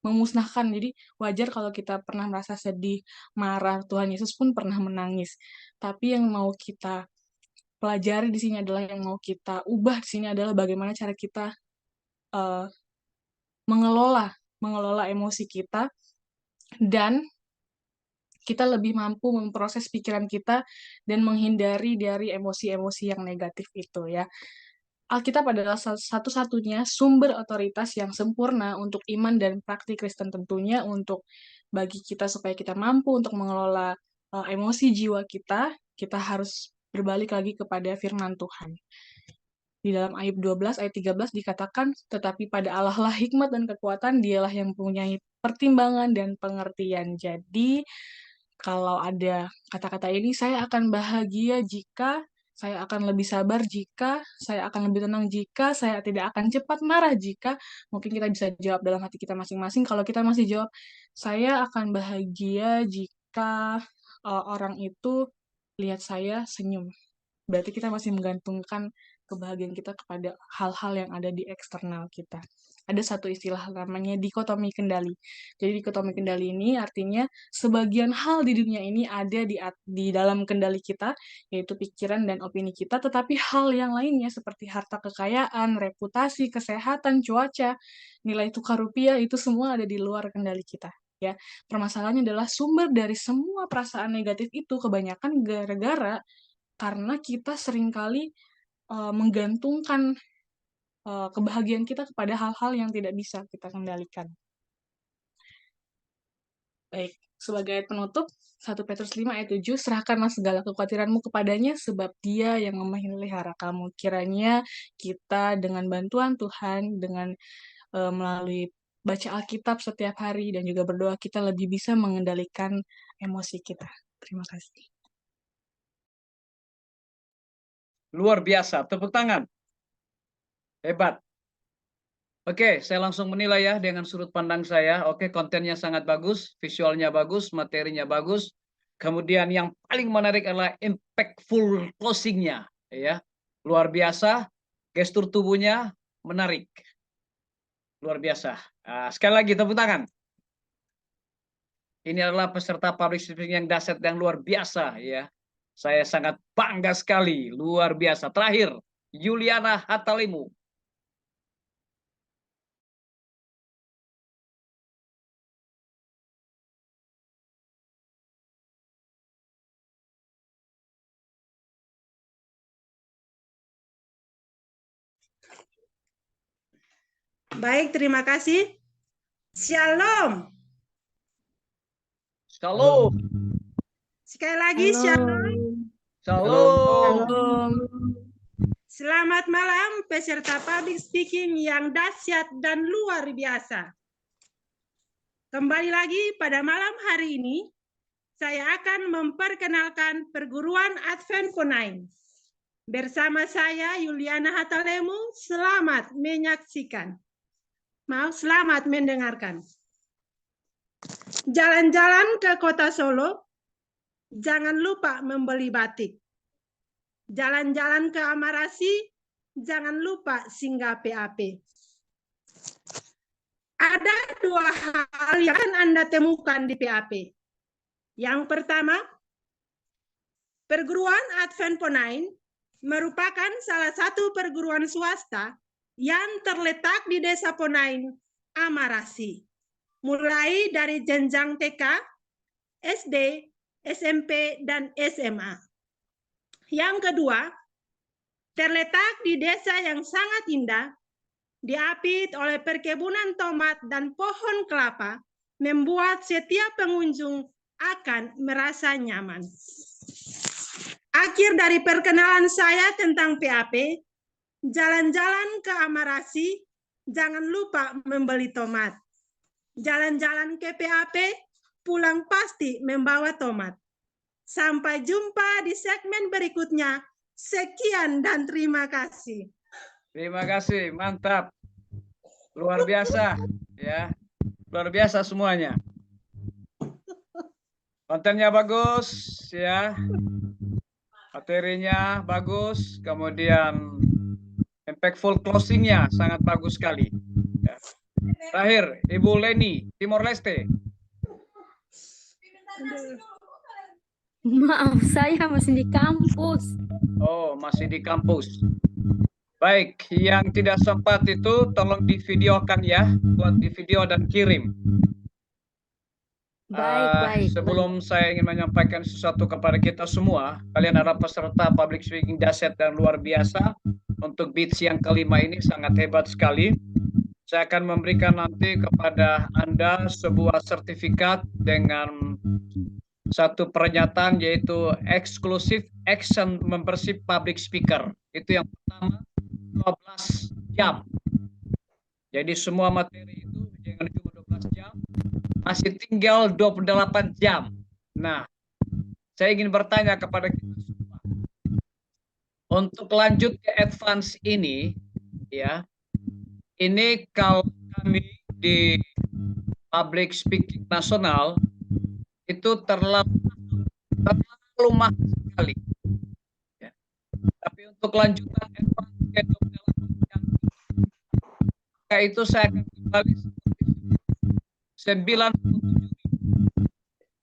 memusnahkan. Jadi wajar kalau kita pernah merasa sedih, marah, Tuhan Yesus pun pernah menangis. Tapi yang mau kita pelajari di sini adalah, yang mau kita ubah di sini adalah bagaimana cara kita mengelola emosi kita, dan kita lebih mampu memproses pikiran kita dan menghindari dari emosi-emosi yang negatif itu ya. Alkitab adalah satu-satunya sumber otoritas yang sempurna untuk iman dan praktik Kristen, tentunya untuk bagi kita supaya kita mampu untuk mengelola emosi jiwa kita harus berbalik lagi kepada firman Tuhan. Di dalam Ayub 12 ayat 13 dikatakan, tetapi pada Allah lah hikmat dan kekuatan, Dialah yang mempunyai pertimbangan dan pengertian. Jadi, kalau ada kata-kata ini, saya akan bahagia jika, saya akan lebih sabar jika, saya akan lebih tenang jika, saya tidak akan cepat marah jika, mungkin kita bisa jawab dalam hati kita masing-masing. Kalau kita masih jawab, saya akan bahagia jika orang itu lihat saya senyum. Berarti kita masih menggantungkan kebahagiaan kita kepada hal-hal yang ada di eksternal kita. Ada satu istilah namanya dikotomi kendali. Jadi dikotomi kendali ini artinya sebagian hal di dunia ini ada di dalam kendali kita, yaitu pikiran dan opini kita, tetapi hal yang lainnya seperti harta kekayaan, reputasi, kesehatan, cuaca, nilai tukar rupiah, itu semua ada di luar kendali kita. Ya, permasalahannya adalah sumber dari semua perasaan negatif itu kebanyakan karena kita seringkali menggantungkan kebahagiaan kita kepada hal-hal yang tidak bisa kita kendalikan. Baik, sebagai ayat penutup, 1 Petrus 5 ayat 7, serahkanlah segala kekhawatiranmu kepadanya, sebab Dia yang memelihara kamu. Kiranya kita dengan bantuan Tuhan, dengan melalui baca Alkitab setiap hari, dan juga berdoa, kita lebih bisa mengendalikan emosi kita. Terima kasih. Luar biasa, tepuk tangan. Hebat. Oke, saya langsung menilai ya dengan sudut pandang saya. Oke, kontennya sangat bagus, visualnya bagus, materinya bagus. Kemudian yang paling menarik adalah impactful closing-nya, ya. Luar biasa, gestur tubuhnya menarik. Luar biasa. Sekali lagi tepuk tangan. Ini adalah peserta public speaking yang dahsyat dan luar biasa ya. Saya sangat bangga sekali, luar biasa. Terakhir, Yuliana Hatalimu. Baik, terima kasih. Shalom. Shalom. Sekali lagi shalom. Shalom. Selamat malam peserta public speaking yang dahsyat dan luar biasa. Kembali lagi pada malam hari ini, saya akan memperkenalkan perguruan Advent Ponain. Bersama saya Yuliana Hatalemu, selamat menyaksikan. Selamat mendengarkan. Jalan-jalan ke kota Solo, jangan lupa membeli batik. Jalan-jalan ke Amarasi, jangan lupa singgah PAP. Ada dua hal yang akan Anda temukan di PAP. Yang pertama, perguruan Advent Ponain merupakan salah satu perguruan swasta yang terletak di Desa Ponain, Amarasi. Mulai dari jenjang TK, SD, SMP, dan SMA. Yang kedua, terletak di desa yang sangat indah, diapit oleh perkebunan tomat dan pohon kelapa, membuat setiap pengunjung akan merasa nyaman. Akhir dari perkenalan saya tentang PAP, jalan-jalan ke Amarasi, jangan lupa membeli tomat. Jalan-jalan ke PAP, pulang pasti membawa tomat. Sampai jumpa di segmen berikutnya. Sekian dan terima kasih. Terima kasih, mantap. Luar biasa ya. Luar biasa semuanya. Kontennya bagus ya. Materinya bagus, kemudian impactful closingnya sangat bagus sekali. Ya. Terakhir, Ibu Leni, Timor Leste. Maaf, saya masih di kampus. Oh, masih di kampus. Baik, yang tidak sempat itu tolong divideokan ya, buat di video dan kirim. Baik. Sebelum saya ingin menyampaikan sesuatu kepada kita semua, kalian adalah peserta public speaking dahsyat dan luar biasa. Untuk BEATS yang kelima ini sangat hebat sekali. Saya akan memberikan nanti kepada Anda sebuah sertifikat dengan satu pernyataan, yaitu Exclusive Action Membership Public Speaker. Itu yang pertama, 12 jam. Jadi semua materi itu jangan cuma 12 jam, masih tinggal 28 jam. Nah, saya ingin bertanya kepada kita semua. Untuk lanjut ke advance ini, ya, ini kalau kami di public speaking nasional itu terlalu mahal sekali. Ya. Tapi untuk lanjutan advance ke 28 jam, itu saya akan kembali 97.000.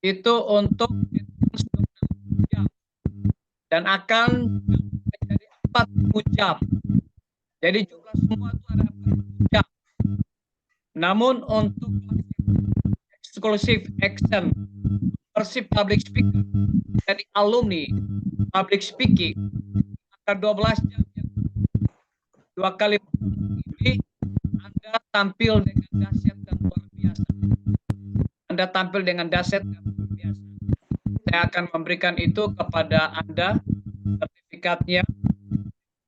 Itu untuk advance 28 jam dan akan menjadi 40 jam. Jadi jumlah semua itu ada 40 jam. Namun untuk exclusive action membership public speaker dari alumni public speaking akan 12 jam. 2 kali ini Anda tampil dengan dahsyat dan luar biasa. Anda tampil dengan dahsyat dan luar biasa. Saya akan memberikan itu kepada Anda sertifikatnya,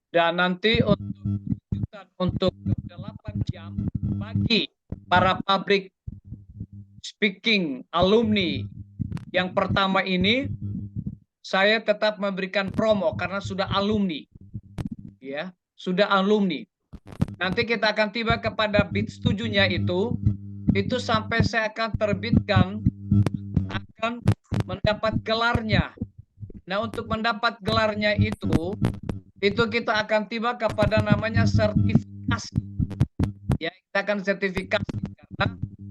dan nanti untuk 8 jam bagi para public speaking alumni yang pertama ini, saya tetap memberikan promo karena sudah alumni, ya, sudah alumni. Nanti kita akan tiba kepada BEATS 7-nya itu sampai saya akan terbitkan, akan mendapat gelarnya. Nah, untuk mendapat gelarnya itu kita akan tiba kepada namanya sertifikasi. Ya, kita akan sertifikasi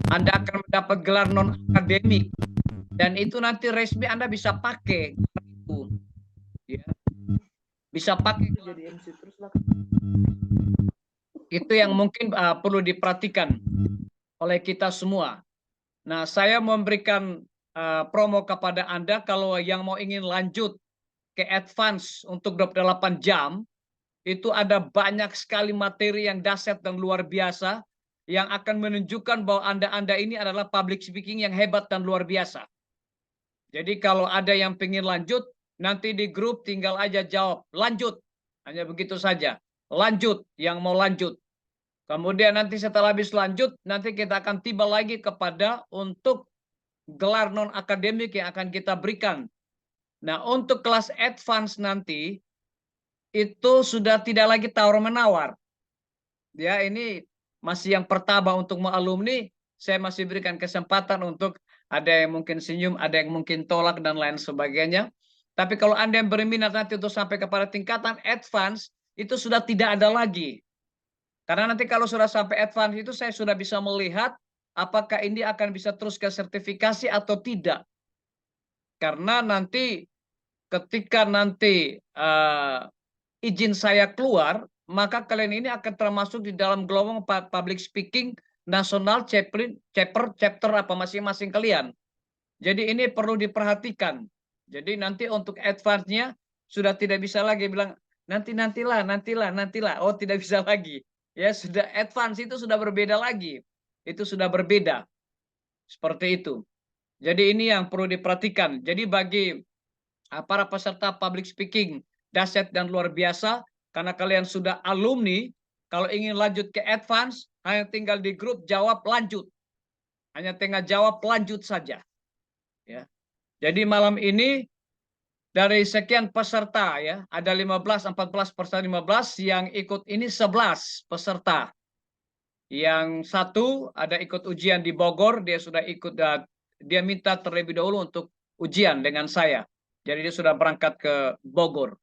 Anda akan mendapat gelar non-akademik. Dan itu nanti resmi Anda bisa pakai. Ya. Bisa pakai. Itu yang mungkin perlu diperhatikan oleh kita semua. Nah, saya memberikan promo kepada Anda kalau yang mau ingin lanjut ke advance untuk 28 jam, itu ada banyak sekali materi yang dahsyat dan luar biasa yang akan menunjukkan bahwa Anda ini adalah public speaking yang hebat dan luar biasa. Jadi kalau ada yang ingin lanjut, nanti di grup tinggal aja jawab, lanjut. Hanya begitu saja. Lanjut, yang mau lanjut. Kemudian nanti setelah habis lanjut, nanti kita akan tiba lagi kepada untuk gelar non-akademik yang akan kita berikan. Nah, untuk kelas advance nanti, itu sudah tidak lagi tawar-menawar. Ya, ini masih yang pertama untuk alumni, saya masih berikan kesempatan untuk ada yang mungkin senyum, ada yang mungkin tolak, dan lain sebagainya. Tapi kalau Anda yang berminat nanti untuk sampai kepada tingkatan advance, itu sudah tidak ada lagi. Karena nanti kalau sudah sampai advance itu saya sudah bisa melihat apakah ini akan bisa terus ke sertifikasi atau tidak. Karena nanti ketika nanti izin saya keluar, maka kalian ini akan termasuk di dalam gelombang public speaking nasional chapter apa masing-masing kalian. Jadi ini perlu diperhatikan. Jadi nanti untuk advance-nya sudah tidak bisa lagi bilang nantilah. Oh, tidak bisa lagi. Ya, sudah advance itu sudah berbeda lagi. Itu sudah berbeda. Seperti itu. Jadi ini yang perlu diperhatikan. Jadi bagi para peserta public speaking dahsyat dan luar biasa, karena kalian sudah alumni, kalau ingin lanjut ke advance, hanya tinggal di grup jawab lanjut. Hanya tinggal jawab lanjut saja. Ya. Jadi malam ini dari sekian peserta ya, ada 14 peserta 15 yang ikut ini 11 peserta. Yang satu ada ikut ujian di Bogor, dia sudah ikut, dia minta terlebih dahulu untuk ujian dengan saya. Jadi dia sudah berangkat ke Bogor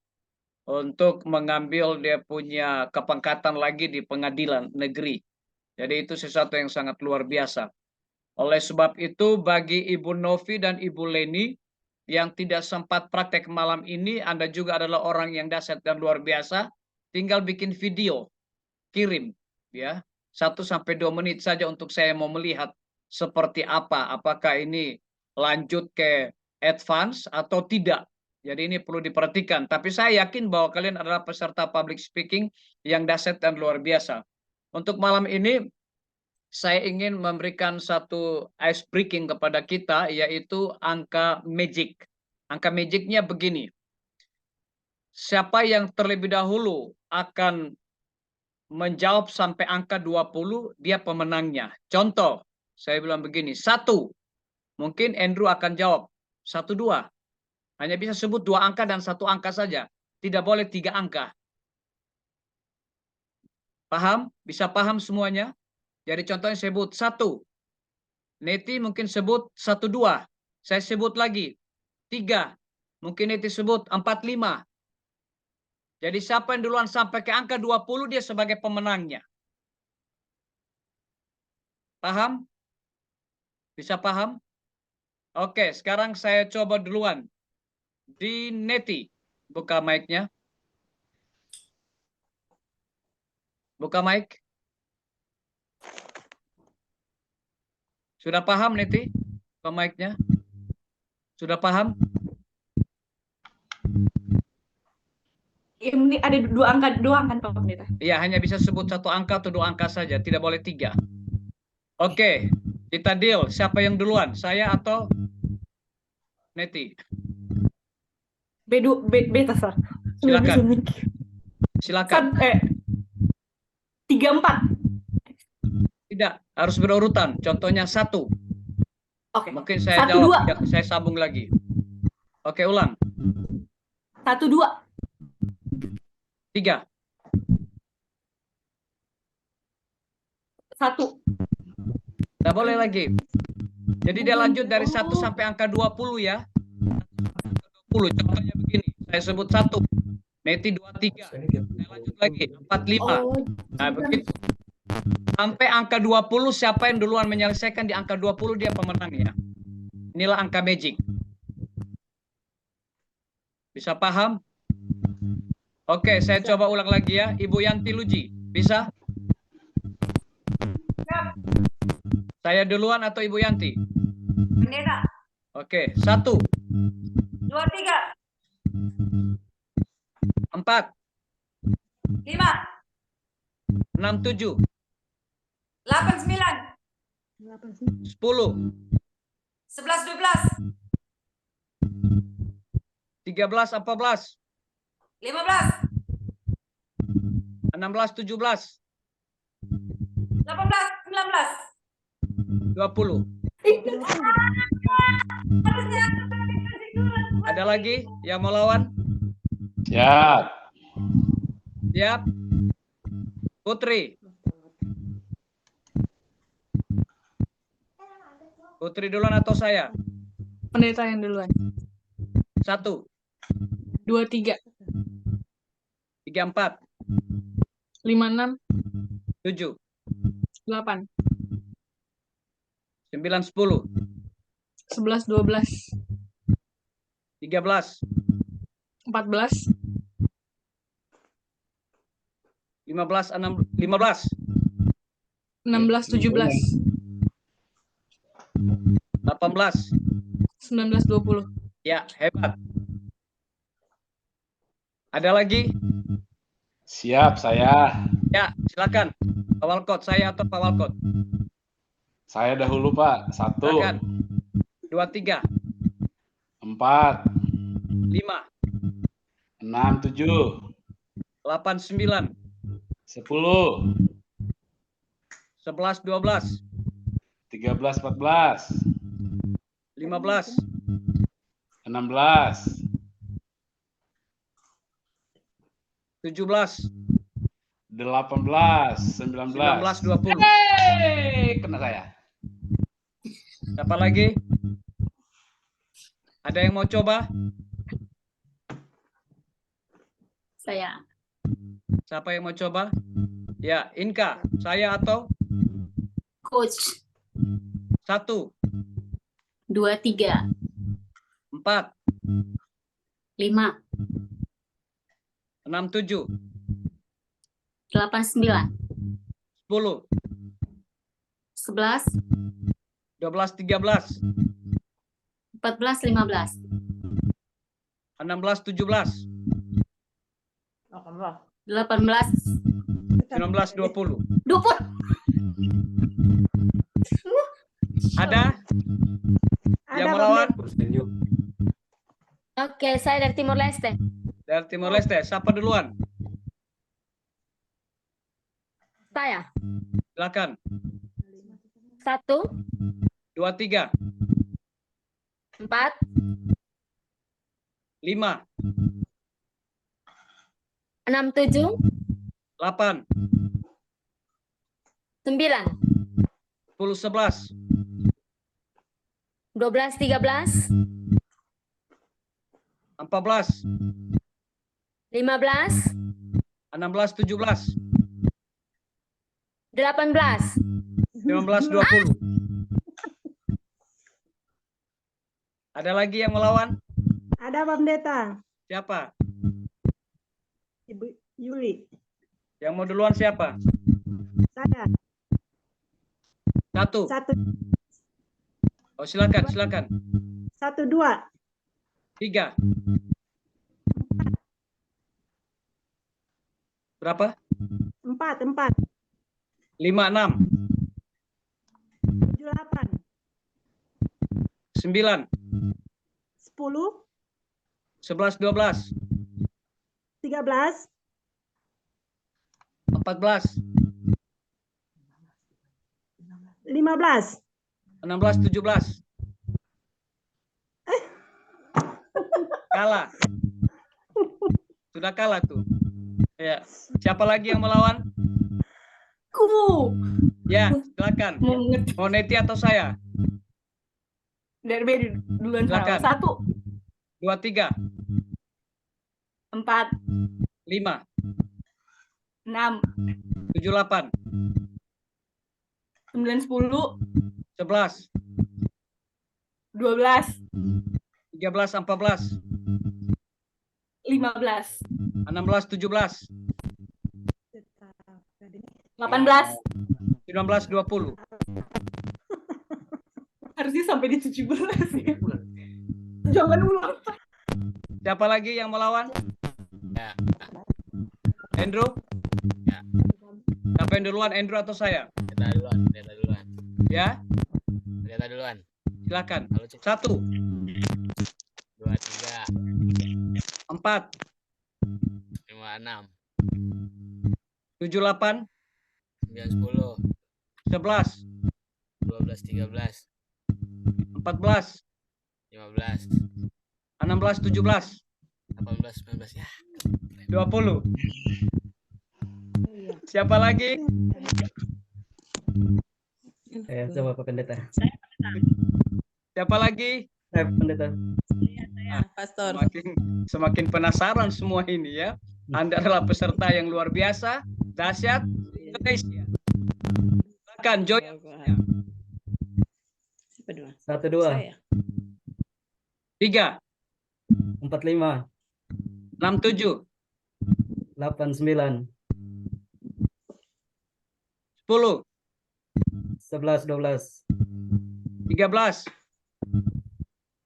untuk mengambil dia punya kepangkatan lagi di pengadilan negeri. Jadi itu sesuatu yang sangat luar biasa. Oleh sebab itu bagi Ibu Novi dan Ibu Leni yang tidak sempat praktek malam ini, Anda juga adalah orang yang dahsyat dan luar biasa. Tinggal bikin video, kirim ya. 1-2 menit saja untuk saya mau melihat seperti apa. Apakah ini lanjut ke advance atau tidak. Jadi ini perlu diperhatikan. Tapi saya yakin bahwa kalian adalah peserta public speaking yang dahsyat dan luar biasa. Untuk malam ini, saya ingin memberikan satu ice breaking kepada kita, yaitu angka magic. Angka magicnya begini. Siapa yang terlebih dahulu akan menjawab sampai angka 20, dia pemenangnya. Contoh, saya bilang begini, 1. Mungkin Andrew akan jawab 1, 2. Hanya bisa sebut 2 angka dan 1 angka saja. Tidak boleh 3 angka. Paham? Bisa paham semuanya? Jadi contohnya sebut 1. Neti mungkin sebut 1, 2. Saya sebut lagi 3. Mungkin Neti sebut 4, 5. Jadi siapa yang duluan sampai ke angka 20, dia sebagai pemenangnya. Paham? Bisa paham? Oke, sekarang saya coba duluan. Di Neti. Buka mic-nya. Buka mic. Sudah paham, Neti? Buka mic-nya. Sudah paham? Ini ada 2 angka doang kan, Pak Pendeta? Iya, hanya bisa sebut 1 angka atau 2 angka saja. Tidak boleh 3. Oke, kita deal. Siapa yang duluan? Saya atau Neti? Beta, Sir. Silakan. Silakan. 3, 4. Tidak, harus berurutan. Contohnya 1. Oke. Mungkin saya 1, jawab, 2. saya sambung lagi. Oke, ulang. 1, 2. 3. 1. Tidak boleh lagi. Jadi dia lanjut dari 1 sampai angka 20 ya. 20. Contohnya begini. Saya sebut 1. Neti 2, 3. Saya lanjut lagi. 4, 5. Nah, begitu. Sampai angka 20, siapa yang duluan menyelesaikan di angka 20 dia pemenang ya. Inilah angka magic. Bisa paham? Oke, saya coba ulang lagi ya. Ibu Yanti Luji, bisa? Saya duluan atau Ibu Yanti? Pendeta. Oke, 1, 2, 3, 4, 5, 6, 7, 8, 9, 10, 11, 12, 13, 14, 15, 16, 17, 18, 19. 20. Ada lagi yang mau lawan? Siap. Siap. Putri. Putri duluan atau saya? Pendeta yang duluan. 1, 2, 3, 3, 4, 5, 6, 7, 8, 9, 10, 11, 12, 13, 14, 15, 15, 16, 17, 18. 19, 20. Ya, hebat. Ada lagi? Siap saya. Ya, silakan. Pak Walcott, saya atau Pak Walcott? Saya dahulu Pak. 1, Silakan. 2, 3, 4, 5, 6, 7, 8, 9, 10, 11, 12, 13, 14, 15, 16, 17, 18, 19, 20. Kena saya. Siapa lagi? Ada yang mau coba? Saya. Siapa yang mau coba? Ya, Inka. Saya atau? Coach. 1, 2, 3, 4, 5, 6, 7, 8, 9, 10, 11, 12, 13, 14, 15, 16, 17, 18, 19, 20. 20. Ada? Yang mau lawan? Oke, saya dari Timor Leste. Dari Timor Leste. Siapa duluan? Saya. Silakan. 1, 2, 3, 4, 5, 6, 7, 8, 9, 10, 11, 12, 13, 14, 15, 16, 17, 18. 19, 20. Ada lagi yang melawan? Ada Pak Pendeta. Siapa? Ibu Yuli. Yang mau duluan siapa? Saya. 1. 1, Oh, silakan, silakan. 1, 2, 3. Berapa? 4, 4, 5, 6, 7, 8, 9, 10, 11, 12, 13, 14, 15. 16, 17. Kalah. Sudah kalah tuh. Ya. Siapa lagi yang melawan? Ku. Ya, silakan. Mau Neti atau saya? Dari Bedi duluan. Silakan. 1, 2, 3, 4, 5, 6, 7, 8, 9, 10, 11, 12, 13, 14, 15, 16, 17, 18. 19, 20. Harusnya sampai di 17 ya. Jangan ulang. Siapa lagi yang melawan? Ya. Andrew? Ya. Siapa yang duluan, Andrew atau saya? Deta duluan. Ya, Deta duluan. silakan. Lalu 1, 2, 3, 4, 5, 6, 7, 8, 9, 10, 11, 12, 13, 14, 15, 16, 17, 18, 19. Ya. 20. Siapa lagi? Coba Pak Pendeta. Siapa lagi? Saya Pendeta. Pastor. Semakin penasaran semua ini ya. Anda adalah peserta yang luar biasa, dahsyat Indonesia. Silakan Joy. 1, 2, Saya. 3, 4, 5, 6, 7, 8, 9, 10, 11, 12, 13,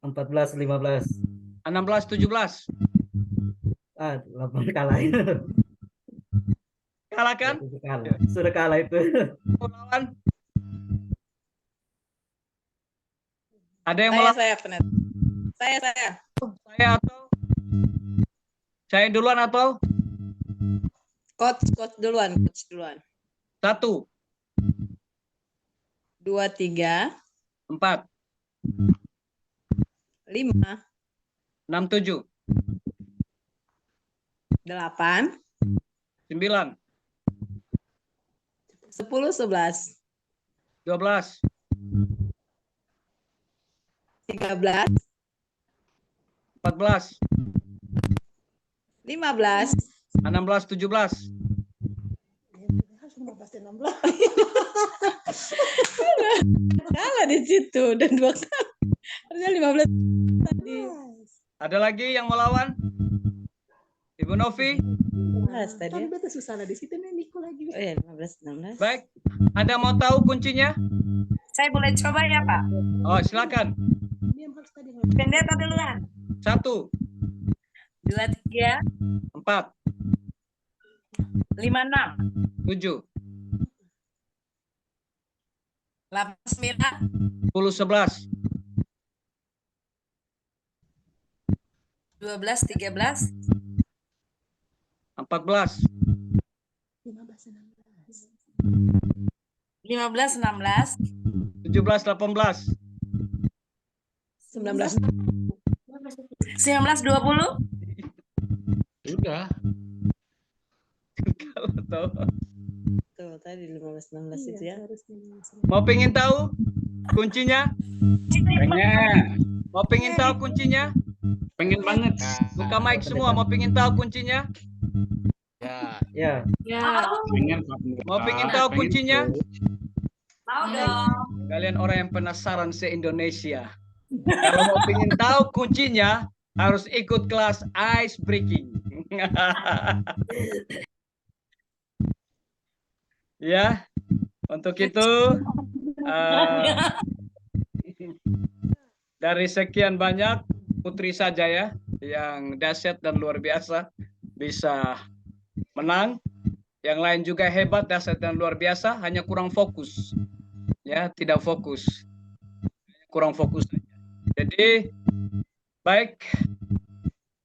14, 15. 16, 17. 8 kalah. Kalah kan? Sudah kalah itu. Melawan. Ada yang melawan? Saya Pendeta. Saya. Saya atau? Saya duluan atau? Coach duluan. 1, 2, 3, 4, 5, 6, 7, 8, 9, 10, 11, 12, 13, 14, 15, 16, 17. Kalah di situ dan 2 kali. Harusnya 15 tadi. Ada lagi yang melawan? Ibu Novi? 15 tadi. Susah di situ nih Niko lagi. Oh ya, 15, 16. Baik. Anda mau tahu kuncinya? Saya boleh coba ya, Pak? Oh, silakan. Pendeta duluan. 1, 2, 3, 4, 5, 6, 7, 8, 9, 10, 11, 12, 13, 14, 15, 16, 17, 18, 19. 19, 20. Sudah. Kalau tahu. Tuh, tadi 15, 16 itu ya. Mau pengen tahu kuncinya? Pengen. Mau pengen tahu kuncinya? Pengen banget. Buka mic semua, mau pengen tahu kuncinya? Ya. Ya. Pengen. Mau pengen tahu kuncinya? Mau dong. Kalian orang yang penasaran se-Indonesia. Kalau mau pengen tahu kuncinya, harus ikut kelas ice breaking. Ya, untuk itu dari sekian banyak putri saja ya yang dahsyat dan luar biasa bisa menang. Yang lain juga hebat, dahsyat dan luar biasa, hanya kurang fokus. Ya, tidak fokus. Kurang fokus saja. Jadi baik,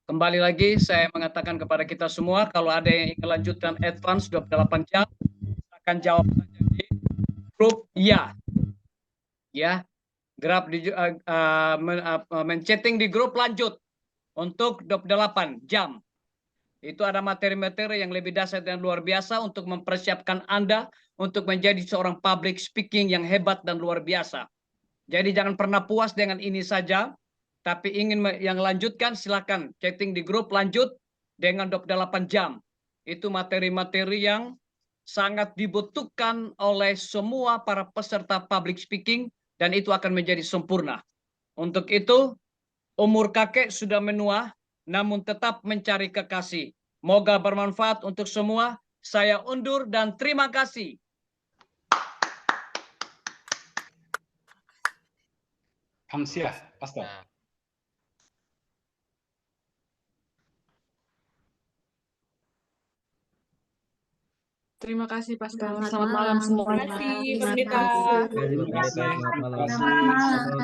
kembali lagi saya mengatakan kepada kita semua, kalau ada yang ingin lanjutkan advance 28 jam, akan jawab saja di grup ya. Ya, grab di men-chatting di grup lanjut untuk 28 jam. Itu ada materi-materi yang lebih dahsyat dan luar biasa untuk mempersiapkan Anda untuk menjadi seorang public speaking yang hebat dan luar biasa. Jadi jangan pernah puas dengan ini saja, tapi ingin yang lanjutkan silakan chatting di grup lanjut dengan 28 jam. Itu materi-materi yang sangat dibutuhkan oleh semua para peserta public speaking dan itu akan menjadi sempurna. Untuk itu, umur kakek sudah menua, namun tetap mencari kekasih. Moga bermanfaat untuk semua. Saya undur dan terima kasih. Hamsiah, Pastor. Terima kasih, Pastor. Selamat Selamat malam malam. semuanya. Terima kasih, Terima Pendeta. kasih. Terima kasih, Pendeta. Selamat malam. Selamat malam.